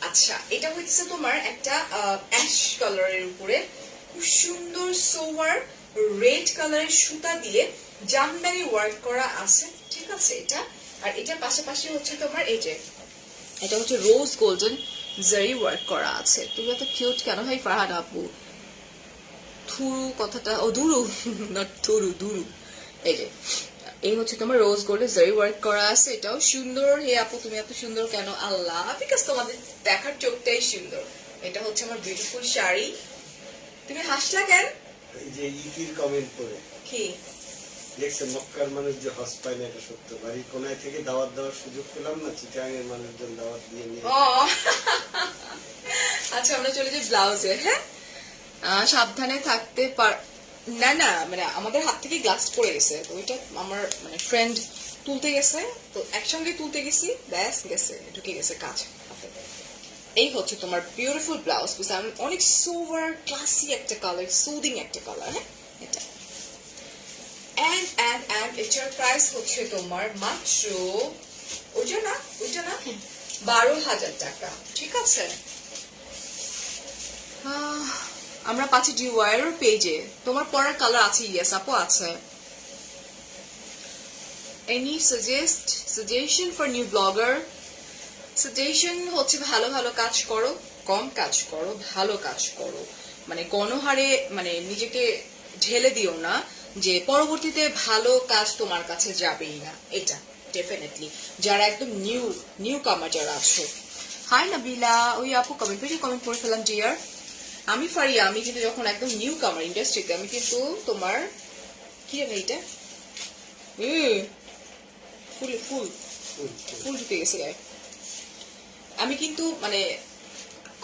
আচ্ছা, এটা হচ্ছে তোমার একটা অ্যাশ কালারের উপরে খুব সুন্দর সোভার রেড কালারের সুতা দিয়ে জামদানি ওয়ার্ক করা আছে, ঠিক আছে এটা। আর এটার পাশাপাশি হচ্ছে তোমার এই যে এটা হচ্ছে রোজ গোল্ডেন জারি ওয়ার্ক করা আছে। তুমি এত কিউট কেন ভাই ফারহান আপু? থুরু কথাটা, ও দুরু, নট থুরু, দুরু। এই হচ্ছে তোমার রোজ গোল্ডের জারি ওয়ার্ক করা আছে, এটাও সুন্দর। হে আপু তুমি এত সুন্দর কেন? আল্লাহ, বিকজ তোমাদের দেখার চোখটাই সুন্দর। এটা হচ্ছে আমার বিউটিফুল শাড়ি। তুমি হাসলা কেন? এই যে ইতির কমেন্ট করে কি দেখছে, মক্কার মানুষ যে হজ পায় না, এটা সত্য। বাড়ির কোনায় থেকে দাওয়াত দেওয়ার সুযোগ পেলাম না, চিটাগাংয়ের মানুষজন দাওয়াত দিয়ে নিয়ে। আচ্ছা, আমরা চলে যাই ব্লাউজে। হ্যাঁ, সাবধানে থাকতে না মানে আমাদের হাত থেকে গ্লাস পড়ে গেছে, তো ওইটা আমার মানে ফ্রেন্ড তুলতে গেছে, তো একসঙ্গে তুলতে গেছি, ব্যাস গেছে, ঢুকে গেছে কাজ। এই হচ্ছে তোমার বিউটিফুল ব্লাউজ পিস। অনেক সোভার ক্লাসি একটা কালার, সুদিং একটা কালার। হ্যাঁ এটা এন্ড এটার প্রাইস হচ্ছে তোমার মাত্র ওইটা না 12,000 টাকা, ঠিক আছে। আমরা পাচ্ছি DIY এর পেজে। তোমার পরার কালার আছে? ইয়েস আপু আছে। Any suggestion for new blogger? Suggestion হচ্ছে ভালো ভালো কাজ করো, কম কাজ করো, ভালো কাজ করো। মানে গণহারে মানে নিজেকে ঢেলে দিও না যে পরবর্তীতে ভালো কাজ তোমার কাছে যাবেই না, এটা ডেফিনেটলি। যারা একদম নিউ কামার যারা আছো। হাই নাবিলা, ওই আপু কমেন্ট করে ফেলাম ডিয়ার। আমি ফারিয়া, আমি কিন্তু যখন একদম নিউ কামার ইন্ডাস্ট্রিতে, আমি কিন্তু তোমার কি রে এইটা ফুল ঢুকে গেছে গায়ে। আমি কিন্তু মানে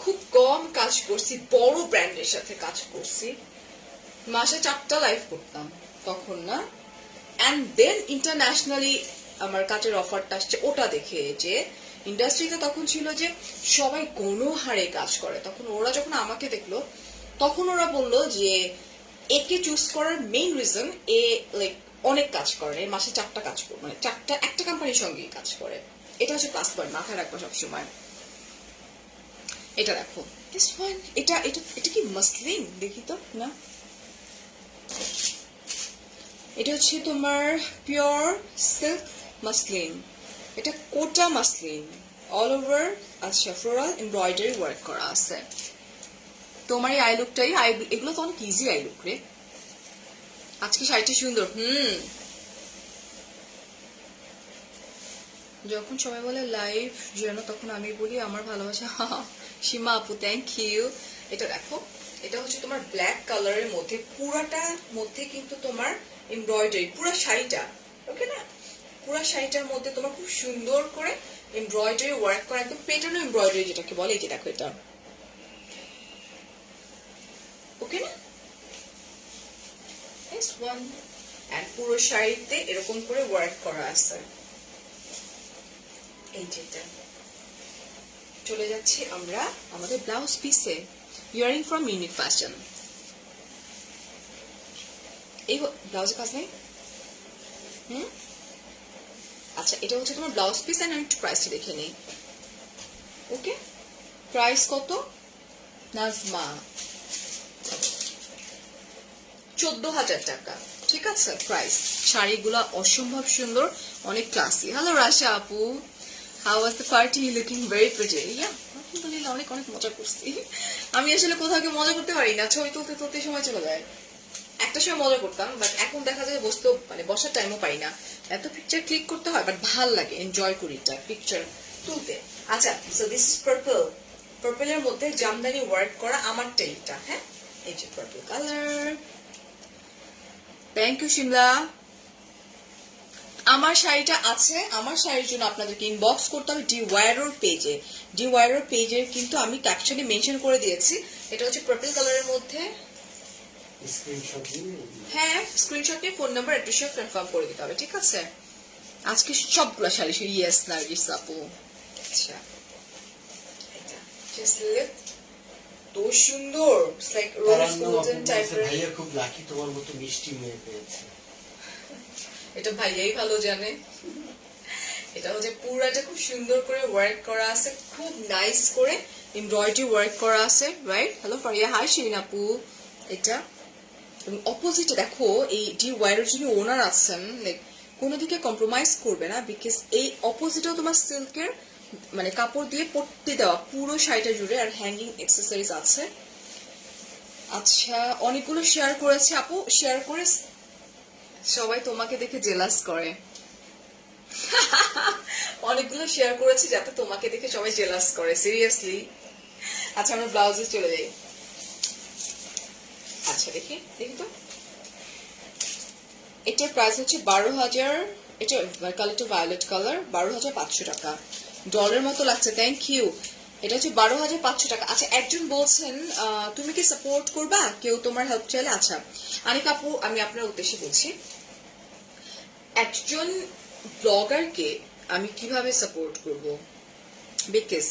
খুব কম কাজ করছি, বড় ব্র্যান্ডের সাথে কাজ করছি, মাসে 4টা লাইভ করতাম তখন না। অ্যান্ড দেন ইন্টারন্যাশনালি আমার কাজের অফারটা আসছে, ওটা দেখে যে ইন্ডাস্ট্রিতে তখন ছিল যে সবাই গণহারে কাজ করে। তখন ওরা যখন আমাকে দেখলো, তখন ওরা বললো যে একে চুজ করার মেইন রিজন এ লাইক অনেক কাজ করে, মাসে 4টা কাজ করে, মানে একটা কোম্পানির সঙ্গেই কাজ করে। এটা হচ্ছে প্লাস পয়েন্ট, মাথায় রাখবো সবসময়। এটা দেখো, এটা এটা এটা কি মাসলিন দেখি তো না, এটা হচ্ছে তোমার পিওর সিল্ক মাসলিন, এটা কোটা মাসলিন, অল ওভার আচ্ছা ফ্লোরাল এমব্রয়ডারি ওয়ার্ক করা আছে। তোমার এই আই লুকটাই, এগুলো তো অনেক ইজি আই লুক রে। আজকে শাড়িটা সুন্দর। যখন সবাই বলে লাইভ যেন, তখন আমি বলি আমার ভালোবাসা সীমা আপু, থ্যাংক ইউ। এটা দেখো, এটা হচ্ছে তোমার ব্ল্যাক কালারের মধ্যে, পুরাটার মধ্যে কিন্তু তোমার এমব্রয়ডারি, পুরা শাড়িটা, ওকে না, পুরা শাড়িটার মধ্যে তোমার খুব সুন্দর করে এমব্রয়ডারি ওয়ার্ক করা, একদম পেটানো এমব্রয়ডারি যেটাকে বলে। এই যে দেখো এটা, ওকে না, পুরো শাড়িতে এরকম করে ওয়ার্ক করা আছে। এই যেটা, চলে যাচ্ছি আমরা আমাদের ব্লাউজ পিসে। Earring from unique fashion. এই ব্লাউজে কাজ নেই। আচ্ছা, এটা হচ্ছে তোমার ব্লাউজ পিস। এন্ড আমি একটু প্রাইসটা দেখে নিই। ওকে, প্রাইস কত নাজমা? 14,000 টাকা। ঠিক আছে প্রাইস। শাড়িগুলো অসম্ভব সুন্দর, অনেক ক্লাসি। হ্যালো রাশা আপু, how was the party? Looking very pretty. Yeah, আলহামদুলিল্লাহ, অনেক অনেক মজা করছি। আমি আসলে কোথাও গিয়ে মজা করতে পারি না, ছবি তুলতে তুলতে সময় চলে যায়। একটা সময় মজা করতাম, বাট এখন দেখা যায় বসতে মানে বসার টাইমও পাই না, এত পিকচার ক্লিক করতে হয়, বাট ভাল লাগে, এনজয় করি এটা পিকচার তুলতে। আচ্ছা, সো দিস ইজ পার্পল। পার্পলের মধ্যে জামদানি ওয়ার্ক করা আমারটাই এটা। হ্যাঁ, এই যে purple colour. Thank you Shimla. আমার শাড়িটা আছে, আমার শাড়ির জন্য আপনাদেরকে ইনবক্স করতে হবে ডিওয়াইরোর পেজে। ডিওয়াইরোর পেজের কিন্তু আমি ক্যাপশনে মেনশন করে দিয়েছি। এটা হচ্ছে পার্পল কালারের মধ্যে। হ্যাঁ, স্ক্রিনশট নিয়ে ফোন নাম্বার অ্যাড্রেস কনফার্ম করে দিতে হবে। ঠিক আছে, আজকে সবগুলো শাড়ি ইয়েস নার্গিস আপু। আচ্ছা, এটা জাস্ট লুক তো সুন্দর, ইটস লাইক রোজ গোল্ডেন টাইপের। ভাইয়া খুব লাকি, তোমার মতো মিষ্টি মেয়ে পেয়েছে। এটা ভাইয়াই ভালো জানে। এটা হচ্ছে পুরাটা খুব সুন্দর করে ওয়ার্ক করা আছে, খুব নাইস করে এমব্রয়ডারি ওয়ার্ক করা আছে, right? Hello Faria, hi Shirin আপু। এটা এবং অপোজিটে দেখো, এই ডিওয়াইরের যিনি ওনার আছেন, লাইক কোনো দিকে কম্প্রোমাইজ করবে না, বিকজ এই অপোজিটেও তোমার সিল্কের মানে কাপড় দিয়ে পট্টি দেওয়া পুরো শাড়িটা জুড়ে, আর হ্যাঙ্গিং অ্যাক্সেসরিজ আছে। আচ্ছা, অনেকগুলো শেয়ার করেছে আপু, শেয়ার করে সবাই তোমাকে দেখে জেলাস করে। অনেকগুলো শেয়ার করেছি যাতে তোমাকে দেখে সবাই জেলাস করে, সিরিয়াসলি। আচ্ছা, আমরা ব্লাউজে চলে যাই। আচ্ছা, দেখি দেখি তো, এটার প্রাইস হচ্ছে 12,000। এটা কালারটা ভায়োলেট কালার, 12,500 টাকা। ডলার মতো লাগছে, থ্যাংক ইউ। এটা হচ্ছে 12,500 টাকা। আচ্ছা, একজন বলছেন তুমি কি সাপোর্ট করবা, কেউ তোমার হেল্প চাইলে। আচ্ছা আনিক আপু, আমি আপনার উদ্দেশ্যে বলছি, একজন ব্লগারকে আমি কিভাবে সাপোর্ট করব, বিকজ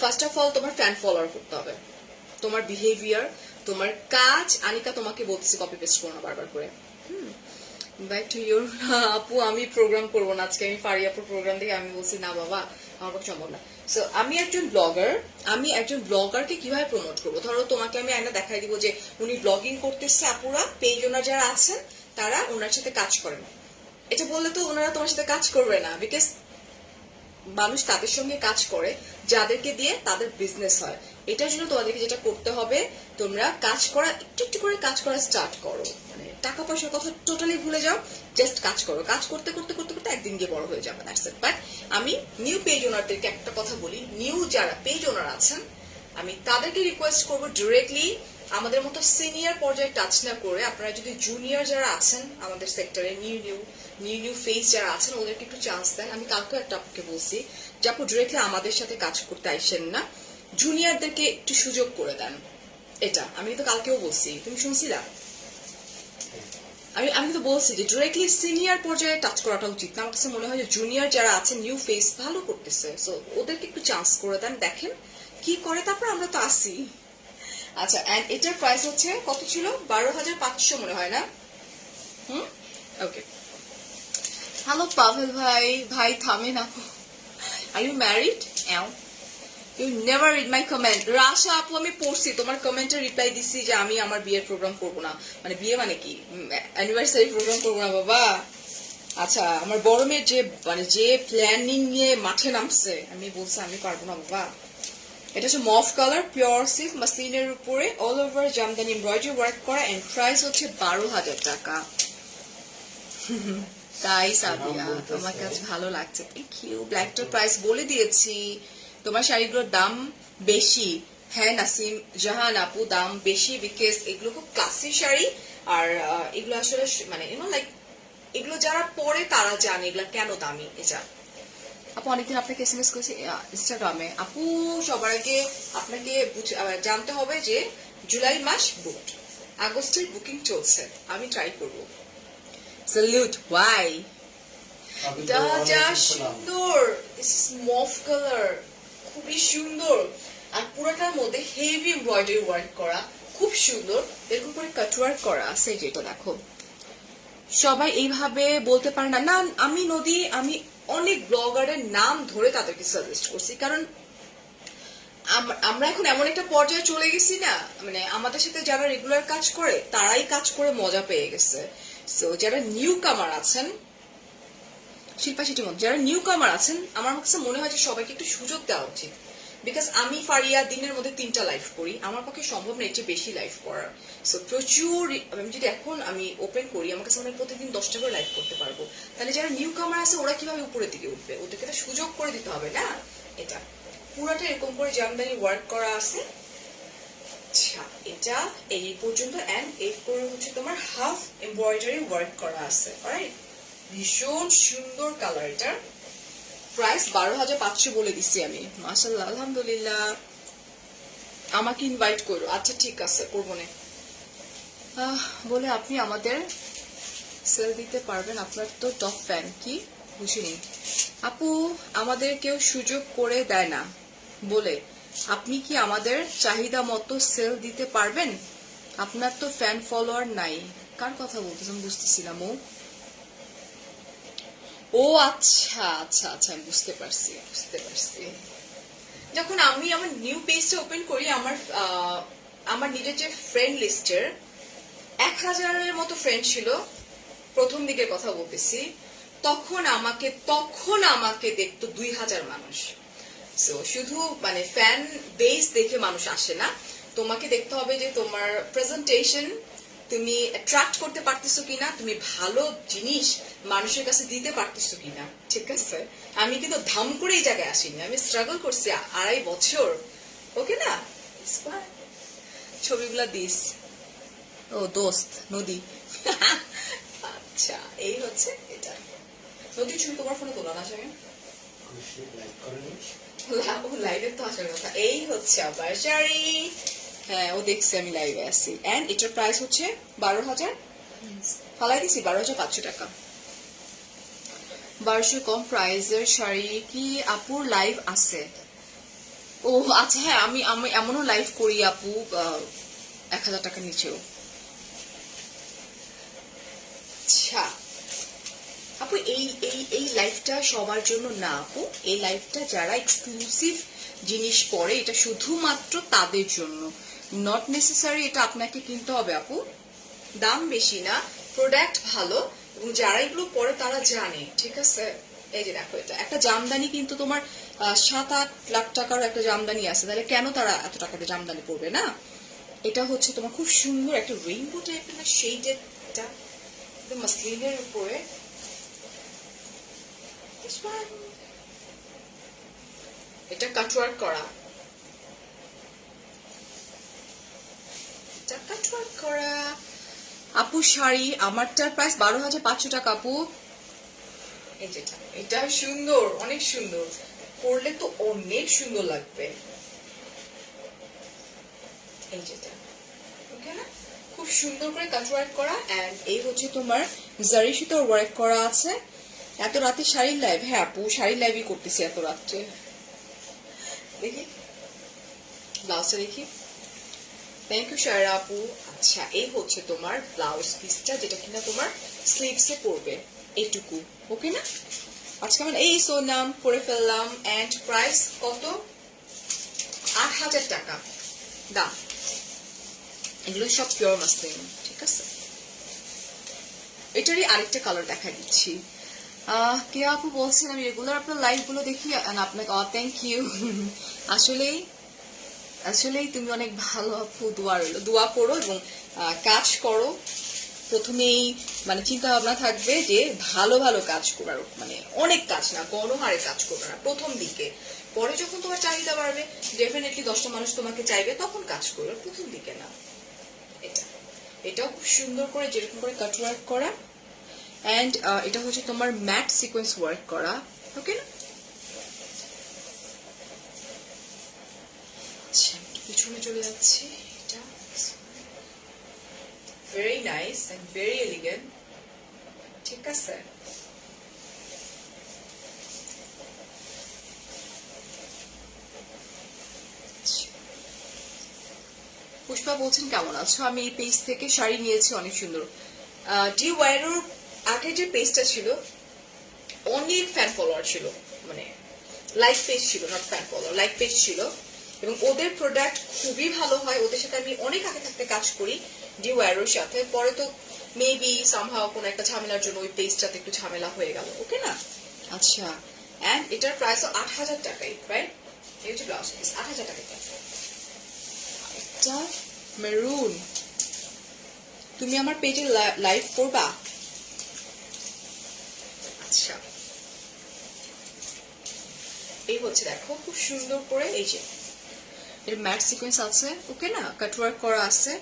ফার্স্ট অফ অল তোমার ফ্যান ফলোয়ার করতে হবে, তোমার বিহেভিয়ার, তোমার কাজ। আনিকা তোমাকে বলতেছি কপি পেস্ট করো না বারবার করে। ব্যাক টু ইউর আপু, আমি প্রোগ্রাম করবো না আজকে, আমি ফারি আপুর প্রোগ্রাম দেখে আমি বলছি না বাবা, আমার পক্ষে সম্ভব না। সো আমি একজন ব্লগার, আমি একজন ব্লগারকে কিভাবে প্রমোট করবো? ধরো তোমাকে আমি আয়না দেখাই দিব যে উনি ব্লগিং করতেছে, আপুরা পেজ ওনার যারা আছেন তারা ওনার সাথে কাজ করেন, এটা বললে তো ওনারা তোমার সাথে কাজ করবে না, বিকজ মানুষ তাদের সঙ্গে কাজ করে যাদেরকে দিয়ে তাদের বিজনেস হয়। এটার জন্য তোমাদেরকে যেটা করতে হবে, তোমরা কাজ করা একটু একটু করে কাজ করা স্টার্ট করো, মানে টাকা পয়সার কথা টোটালি ভুলে যাও, জাস্ট কাজ করো। কাজ করতে করতে করতে করতে একদিন গিয়ে বড় হয়ে যাবে, দ্যাটস ইট। বাট আমি নিউ পেজ ওনারদেরকে একটা কথা বলি, নিউ যারা পেজ ওনার আছেন আমি তাদেরকে রিকোয়েস্ট করবো ডিরেক্টলি আমাদের মতো সিনিয়র পর্যায়ে টাচ না করে, আপনারা যদি জুনিয়র যারা আছেন আমাদের সেক্টরে, নিউ ফেস যারা আছেন ওদেরকে একটু চান্স দেন। আমি কালকে একটা আপুকে বলছি যে আপু ডিরেক্টলি আমাদের সাথে কাজ করতে আইসেন না, জুনিয়রদেরকে একটু সুযোগ করে দেন। এটা আমি তো কালকেও বলছি, তুমি শুনছিলা? আমি আমি তো বলছি যে ডিরেক্টলি সিনিয়র পর্যায়ে টাচ করাটা উচিত না। আমার কাছে মনে হয় যে জুনিয়র যারা আছে নিউ ফেস ভালো করতেছে, সো ওদেরকে একটু চান্স করে দেন, দেখেন কি করে, তারপর আমরা তো আসি। আচ্ছা, এন্ড এটার প্রাইস হচ্ছে কত ছিল? 12,500 মনে হয় না? ওকে। হ্যালো পাভেল ভাই, ভাই থামে না। Are you married? You never read my comment. Rasha আপু আমি পড়ছি তোমার কমেন্টের রিপ্লাই দিছি যে আমি আমার বিয়ের প্রোগ্রাম করবো না, মানে বিয়ে মানে কি অ্যানিভার্সারি প্রোগ্রাম করবো না বাবা। আচ্ছা, আমার বড় মেয়ের যে মানে যে প্ল্যানিং নিয়ে মাঠে নামছে, আমি বলছি আমি পারবো না বাবা। এটা হচ্ছে মফ কালার, পিওর সিল্ক মাসলিনের উপরে all over Jamdani embroidery work করা, এন্ড প্রাইস হচ্ছে 12,000 টাকা। তাই সাদিয়া, তোমার কাছে ভালো লাগছে, থ্যাংক ইউ। ব্ল্যাকটার প্রাইস বলে দিয়েছি, তোমার শাড়িগুলোর দাম বেশি। হ্যাঁ নাসিম জাহান আপু, দাম বেশি বিকজ এগুলো খুব ক্লাসি শাড়ি, আর এগুলো আসলে মানে লাইক এগুলো যারা পরে তারা জানে এগুলো কেন দামি। এটা আপু অনেকদিন আপনাকে এসএমএস করেছি ইনস্টাগ্রামে। আপু সবার আগে আপনাকে জানতে হবে যে জুলাই মাস বুকড, আগস্টের বুকিং চলছে, আমি ট্রাই করবো। Salute. Why? এটা যা সুন্দর, দিস ইজ মফ কালার, খুবই সুন্দর, আর পুরোটার মধ্যে হেভি এমব্রয়ডারি ওয়ার্ক করা, খুব সুন্দর, এরকম করে কাট ওয়ার্ক করা আছে। যেটা দেখো সবাই এইভাবে বলতে পারে না। না আমি নদী, আমি অনেক ব্লগারের নাম ধরে তাদেরকে সাজেস্ট করছি, কারণ আমরা এখন এমন একটা পর্যায়ে চলে গেছি না, মানে আমাদের সাথে যারা রেগুলার কাজ করে তারাই কাজ করে মজা পেয়ে গেছে। সো যারা নিউ কামার আছেন, শিল্পা শিটির মধ্যে যারা নিউ কামার আছেন, আমার কাছে মনে হয় যে সবাইকে একটু সুযোগ দেওয়া উচিত। বিকজ আমি ফারিয়া দিনের মধ্যে 3টা লাইভ করি, আমার পক্ষে সম্ভব না এর চেয়ে বেশি লাইভ করার। সো প্রচুর, আমি যদি এখন আমি ওপেন করি, আমার কাছে মনে হয় প্রতিদিন 10টা করে লাইভ করতে পারবো। তাহলে যারা নিউ কামার আছে ওরা কিভাবে উপরের দিকে উঠবে? ওদেরকে তো সুযোগ করে দিতে হবে না। এটা পুরাটা এরকম করে জামদানি ওয়ার্ক করা আছে। আচ্ছা, এটা এই পর্যন্ত, এন্ড এরপরে হচ্ছে তোমার হাফ এমব্রয়ডারি ওয়ার্ক করা আছে। অলরাইট, ভীষণ সুন্দর কালার। এটার প্রাইস 12,500 বলে দিচ্ছি আমি। মাশাআল্লাহ, আলহামদুলিল্লাহ। আমাকে ইনভাইট করো। আচ্ছা ঠিক আছে, করবো না বলে আপনি আমাদের সেল দিতে পারবেন? আপনার তো টপ ফ্যান। কি বুঝিনি আপু, আমাদের কেউ সুযোগ করে দেয় না বলে আপনি কি আমাদের চাহিদা মতো সেল দিতে পারবেন? আপনার তো ফ্যান ফলোয়ার নাই। কার কথা বলতেছেন বুঝতেছিলাম। ও আচ্ছা আচ্ছা আচ্ছা, আমি বুঝতে পারছি। যখন আমি আমার নিউ পেজটা ওপেন করি, আমার নিজের যে ফ্রেন্ড লিস্টের 1,000-এর মতো ফ্রেন্ড ছিল, প্রথম দিকের কথা বলতেছি, তখন আমাকে দেখতো 2,000 মানুষ। সো শুধু মানে ফ্যান বেস দেখে মানুষ আসে না, তোমাকে দেখতে হবে যে তোমার প্রেজেন্টেশন তুমি অ্যাট্রাক্ট করতে পারতেছো কিনা, তুমি ভালো জিনিস মানুষের কাছে দিতে পারতেছো কিনা। ঠিক আছে, আমি কিন্তু ধাম করে এই জায়গায় আসিনি, আমি স্ট্রাগল করছি 2.5 বছর। ওকে না, ছবিগুলা দিস। ও দোস্ত নদী। আচ্ছা, এই হচ্ছে এটা। নদী ছবি তোমার ফোনে তোলা না সঙ্গে? লাইভে তো আসার কথা। এই হচ্ছে আবার শাড়ি। হ্যাঁ, ও দেখছে আমি লাইভে আছি। এন্ড এটার প্রাইস হচ্ছে 12,000, ফালাই দিছি 12,500 টাকা। 1200 কম প্রাইসের শাড়ি কি আপুর লাইভ আছে? ও আচ্ছা, হ্যাঁ আমি এমনও লাইভ করি আপু 1,000 টাকা নিচেও। আচ্ছা আপু, এই লাইফটা সবার জন্য না আপু, এই লাইফটা যারা এক্সক্লুসিভ জিনিস পরে, এটা শুধুমাত্র তাদের জন্য, নট নেসেসারি এটা আপনাকে কিনতে হবে আপু। দাম বেশি না, প্রোডাক্ট ভালো, এবং যারা এগুলো পরে তারা জানে। ঠিক আছে, এই যে দেখো, এটা একটা জামদানি কিন্তু তোমার 7-8 লাখ টাকার একটা জামদানি আছে, তাহলে কেন তারা এত টাকাতে জামদানি পরবে না? এটা হচ্ছে তোমার খুব সুন্দর একটা রেইনবো টাইপের না শেডেড, এটা মাসলিনের উপরে। এটা কাটওয়ার্ক করা, আপু শাড়ি আমারটার প্রাইস 12,500 টাকা আপু। এই যেটা, এটা সুন্দর, অনেক সুন্দর, পরলে তো অনেক সুন্দর লাগবে। এই যেটা ওকে না, খুব সুন্দর করে কাট ওয়ার্ক করা। এন্ড এই হচ্ছে তোমার জারি সুতোর ওয়ার্ক করা আছে। এত রাতে শাড়ির লাইভ? হ্যাঁ আপু, শাড়ির লাইভই করতেছি এত রাত্রে। দেখি ব্লাউজটা দেখি। থ্যাংক ইউ শায়রা আপু। আচ্ছা, এই হচ্ছে তোমার ব্লাউজ পিসটা, যেটা কিনা তোমার স্লিভসে পড়বে এইটুকু, ওকে না? আজকে আমার এই সোনাম পরে ফেললাম। এন্ড প্রাইস কত? 8,000 টাকা দাম। এগুলো সব পিওর মাসলিন, ঠিক আছে? এটারই আরেকটা কালার দেখা দিচ্ছি। কে আপু বলছেন আমি রেগুলার আপনার লাইভ গুলো দেখি, আপনাকে থ্যাংক ইউ। আসলেই তুমি অনেক ভালো আপু। দোয়া করো এবং কাজ করো। প্রথমেই মানে চিন্তা ভাবনা থাকবে যে ভালো ভালো কাজ করার, মানে অনেক কাজ না, গণহারে কাজ করবে না প্রথম দিকে। পরে যখন তোমার চাহিদা বাড়বে, ডেফিনেটলি 10টা মানুষ তোমাকে চাইবে, তখন কাজ করবে, প্রথম দিকে না। এটাও খুব সুন্দর করে যেরকম করে কাট ওয়ার্ক করা। এন্ড এটা হচ্ছে তোমার ম্যাট সিকোয়েন্স ওয়ার্ক করা, ওকে না? আচ্ছা, পিছনে চলে যাচ্ছি। এটা very nice and very elegant, ঠিক আছে? পুষ্পা বলছেন কেমন আছো? আমি এই পেজ থেকে শাড়ি নিয়েছি, অনেক সুন্দর। ডি ওয়াইরোর আগে যে পেজটা ছিল অনেক ফ্যান ফলোয়ার ছিল, মানে লাইক পেজ ছিল, not fan follower, like page ছিল। এবং ওদের প্রোডাক্ট খুবই ভালো হয়। ওদের সাথে আমি অনেক আগে থাকতে কাজ করি ডি ওয়াইরোর সাথে। পরে তো মেবি সামহাও কোনো একটা ঝামেলার জন্য ওই পেজটাতে একটু ঝামেলা হয়ে গেল, ওকে না? আচ্ছা, এন্ড এটার প্রাইস 8,000 টাকাই, রাইট? এই হচ্ছে ব্লাউজ পিস, 8,000 টাকা। এটা মেরুন। তুমি আমার পেজে লাইভ করবা? আচ্ছা, এই হচ্ছে দেখো খুব সুন্দর করে, এই যে এর ম্যাট সিকোয়েন্স আছে, ওকে না? কাটওয়ার্ক করা আছে।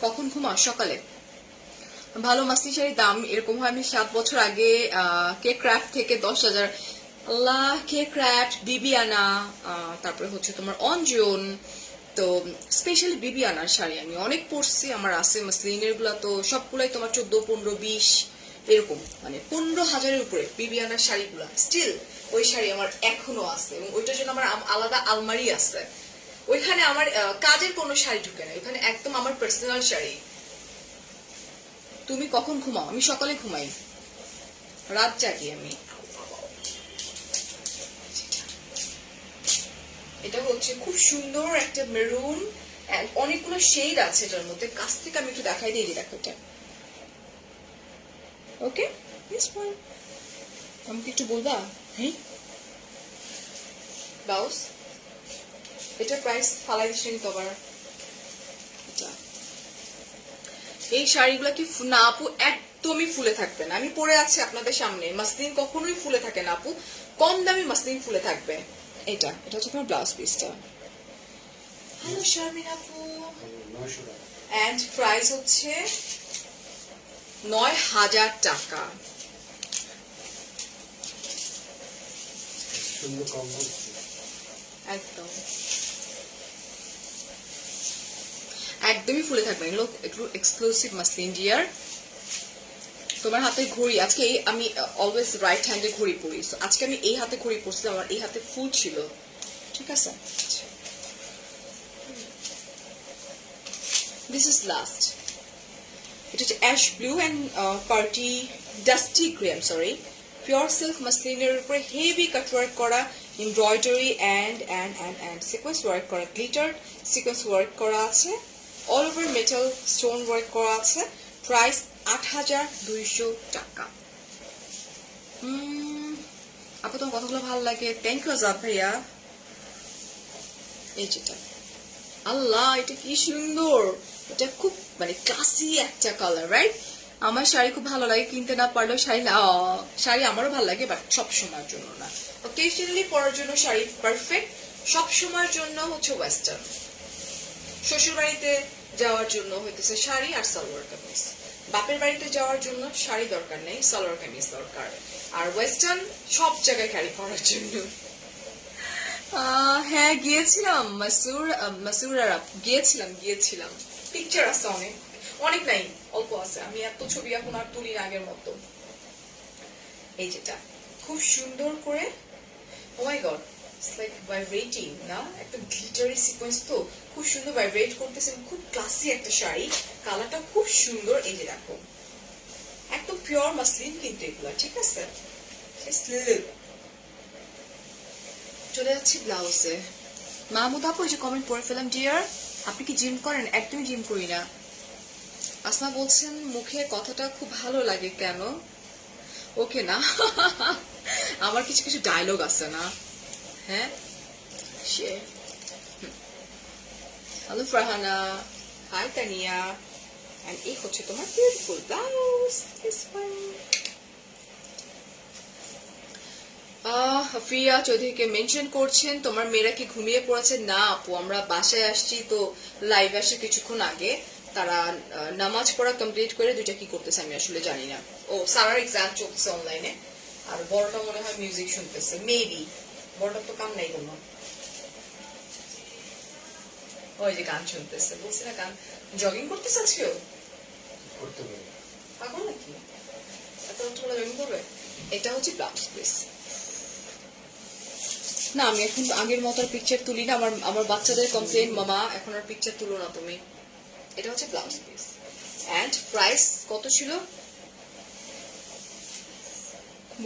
কখন ঘুমাও? সকালে। ভালো মাস্তি শাড়ির দাম এরকম হয়। আমি 7 বছর আগে কে ক্রাফট থেকে 10,000, আল্লাহ, কে ক্রাফট, বিবিয়ানা, তারপরে হচ্ছে তোমার অঞ্জন, তো স্পেশালি বিবিয়ানার শাড়ি আমি অনেক পরছি। আমার আছে মাসলিনের গুলা, তো সবগুলাই তোমার 14, 15, 20 এরকম, মানে 15,000-এর উপরে বিবিয়ানার শাড়িগুলা। স্টিল ওই শাড়ি আমার এখনো আছে, এবং ওইটার জন্য আমার আলাদা আলমারি আছে। ওইখানে আমার কাজের কোনো শাড়ি ঢুকে না, ওইখানে একদম আমার পার্সোনাল শাড়ি। তুমি কখন ঘুমাও? আমি সকালে ঘুমাই, রাত জাগি আমি। এটা হচ্ছে খুব সুন্দর একটা মেরুন, অনেকগুলো শেড আছে এটার মধ্যে। কাছ থেকে আমি একটু দেখাই দিই, দেখো এটা, ওকে? আমাকে একটু বলবা? হ্যাঁ, ব্লাউজ এটার প্রাইস ফালাই দিচ্ছি কিন্তু আবার। এই শাড়িগুলো কি না আপু? একদমই ফুলে থাকবে না। আমি পরে আছি আপনাদের সামনে, মাসলিন কখনোই ফুলে থাকে না আপু, কম দামি মাসলিন ফুলে থাকবে। এটা হচ্ছে তোমার ব্লাউজ পিসটা। হ্যালো শারমিন আপু। এন্ড প্রাইস হচ্ছে 9,000 টাকা। একদম একদমই ফুলে থাকবে, এগুলো একটু এক্সক্লুসিভ মাসলিন ডিয়ার। তোমার হাতে ঘড়ি, আজকে আমি অলওয়েজ রাইট হ্যান্ডে ঘড়ি পরি, আজকে আমি এই হাতে ঘড়ি পরছিলাম, আমার এই হাতে ফুল ছিল, ঠিক আছে? This is last. এটা হচ্ছে ash blue and party dusty grey, sorry, pure silk মাসলিনের উপরে হেভি কাটওয়ার্ক করা, এমব্রয়ডারি অ্যান্ড সিকোয়েন্স ওয়ার্ক করা, গ্লিটার সিকোয়েন্স ওয়ার্ক করা আছে, all over metal stone work করা আছে। প্রাইস 8,200 টাকা। আপু তোমার কথাগুলো ভালো লাগে, থ্যাংক ইউ আজাদ ভাইয়া। এই যেটা, আল্লাহ, এটা কি সুন্দর, এটা খুব মানে ক্লাসি একটা কালার, রাইট? আমার শাড়ি খুব ভালো লাগে, কিনতে না পারলেও শাড়ি আমারও ভালো লাগে, বাট সব সময়ের জন্য না। অকেশনালি পরার জন্য শাড়ি পারফেক্ট, সব সময়ের জন্য হচ্ছে ওয়েস্টার্ন। শ্বশুর বাড়িতে যাওয়ার জন্য হইতেছে শাড়ি আর সালোয়ার কামিজ, বাপের বাড়িতে যাওয়ার জন্য শাড়ি দরকার নেই, সালোয়ার কামিজ দরকার, আর ওয়েস্টার্ন সব জায়গায় ক্যারি করার জন্য। হ্যাঁ গিয়েছিলাম মাসুরারা গিয়েছিলাম পিকচার আছে অনেক অনেক নাই অল্প আছে আমি এত ছবি এখন আর তুলি না আগের মতো এই যেটা খুব সুন্দর করে ও my god it's like vibrating না একটা গ্লিটারি সিকোয়েন্স তো খুব সুন্দর ভাইব্রেট করতেছে খুব ক্লাসি একটা শাড়ি কালারটা খুব সুন্দর এই যে দেখো একদম পিওর মাসলিন কিন্তু এগুলো ঠিক আছে চলে যাচ্ছি ব্লাউজে মাহমুদ আপু যে কমেন্ট পড়ে ফেলাম ডিয়ার আপনি কি জিম করেন একদমই জিম করি না আসমা বলছেন মুখে কথাটা খুব ভালো লাগে কেন ওকে না আমার কিছু কিছু ডায়লগ আছে না হ্যাঁ say hello Farhana hi Tania and এই হচ্ছে তোমার beautiful blouse this one Hafia চৌধুরীকে মেনশন করছেন তোমার মেয়েরা কি ঘুমিয়ে পড়েছে না আপু আমরা বাসায় আসছি তো লাইভ আসে কিছুক্ষণ আগে তারা নামাজ পড়া কমপ্লিট করে দুইটা কি করতেছে আমি আসলে জানি না ও সারার এক্সাম চলছে অনলাইনে আর বড়টা মনে হয় মিউজিক শুনতেছে মেবি বড়টা তো কাম নাই কোনো ওই যে গান শুনতেছে বলছি না গান জগিং করতেছে আজকেও পাগল নাকি এত রাত্রে জগিং করবে এটা হচ্ছে ব্লাউজ পিস না আমি এখন আগের মতো পিকচার তুলি না আমার বাচ্চাদের কমপ্লেন মামা এখন আর পিকচার তুলো না তুমি এটা হচ্ছে ব্লাউজ পিস এন্ড প্রাইস কত ছিল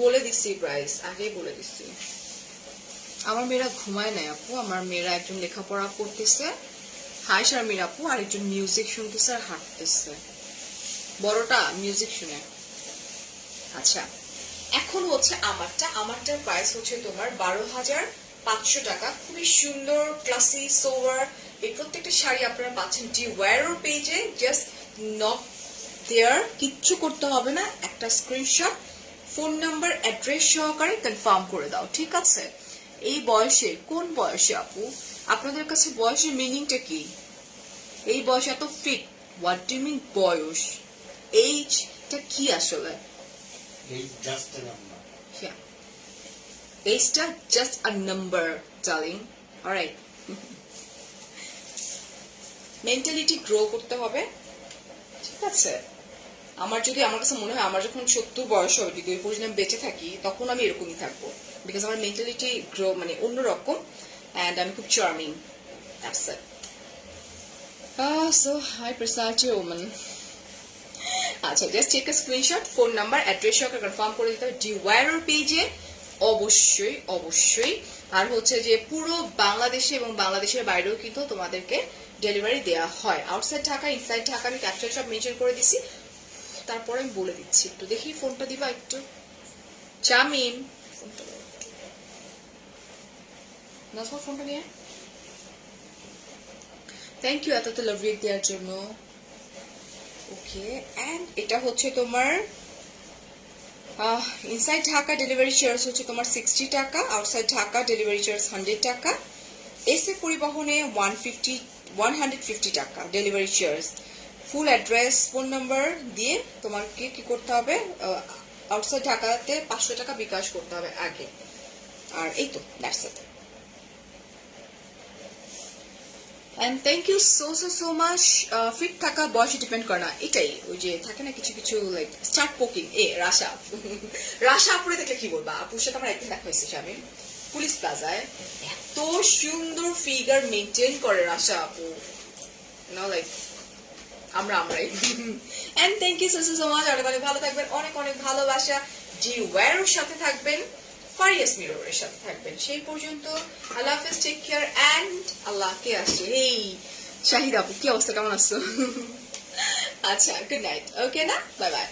বলে দিচ্ছি প্রাইস আগেই বলে দিচ্ছি আমার মেয়েরা ঘুমায় নাই আপু আমার মেয়েরা একজন লেখাপড়া করতেছে হাই শারমিন আপু আর একজন মিউজিক শুনতেছে আর হাঁটতেছে বড়টা মিউজিক শুনে আচ্ছা এখন হচ্ছে আমারটার প্রাইস হচ্ছে তোমার 12,500 টাকা খুবই সুন্দর ক্লাসি সোভার এই প্রত্যেকটা শাড়ি আপনারা পাচ্ছেন ডিওয়ারোর পেজে জাস্ট নট দেয়ার কিচ্ছু করতে হবে না একটা স্ক্রিনশট ফোন নাম্বার অ্যাড্রেস সহকারে কনফার্ম করে দাও ঠিক আছে এই বয়সে কোন বয়সে আপু আপনাদের কাছে বয়সের মিনিংটা কি এই বয়সে এত ফিট হোয়াট ডু মিন বয়স এইজটা কি আসলে এইজটা just a number darling alright mentality grow করতে হবে ঠিক আছে আমার কাছে মনে হয় আমার যখন 70 বয়স হবে যদি ওই পর্যন্ত আমি বেঁচে থাকি তখন আমি এরকমই থাকবো বিকজ আমার মেন্টালিটি গ্রো মানে অন্যরকম এন্ড আমি খুব charming that's it so high personality woman আচ্ছা just take a screenshot phone number address সহকারে কনফার্ম করে দিতে হবে ডিওয়ারোর পেজে অবশ্যই আর হচ্ছে যে পুরো বাংলাদেশে এবং বাংলাদেশের বাইরেও কিন্তু তোমাদেরকে ডেলিভারি দেওয়া হয় আউটসাইড ঢাকা ইনসাইড ঢাকা আমি ক্যাপচার সব মেনশন করে দিছি তারপরে আমি বলে দিচ্ছি একটু দেখি ফোনটা দিবা একটু চামিন ফোনটা নাজমা ফোনটা নিয়ে থ্যাংক ইউ এত লাভ রিয়েক্ট দেওয়ার জন্য ওকে এন্ড এটা হচ্ছে তোমার ইনসাইড ঢাকা ডেলিভারি চার্জ হচ্ছে তোমার 60 টাকা আউটসাইড ঢাকা ডেলিভারি চার্জ 100 টাকা এসে পরিবহনে 150 টাকা delivery charge full address phone number দিয়ে তোমাকে কি করতে হবে আউটসাইড ঢাকাতে 500 টাকা বিকাশ করতে হবে আগে আর এই তো that's it and thank you so much fit থাকা বয়সে ডিপেন্ড করে না এটাই ওই যে থাকে না কিছু কিছু লাইক স্টার্ট পোকিং রাশা আপুরে দেখলে কি বলবা আপুর সাথে আমার একদিন দেখা হয়েছে আমি পুলিশ প্লাজায় এত সুন্দর ফিগার মেনটেন করে রাশা আপু লাইক আমরাই and thank you so much অনেক অনেক ভালো থাকবেন অনেক অনেক ভালোবাসা ডিওয়ারোর সাথে থাকবেন ফারিয়াস মিররের সাথে থাকবেন সেই পর্যন্ত আল্লাহ হাফেজ টেক কেয়ার এন্ড আল্লাহ কে আসছে এই শাহিদ আপু কি অবস্থা কেমন আছো আচ্ছা গুড নাইট ওকে না বাই বাই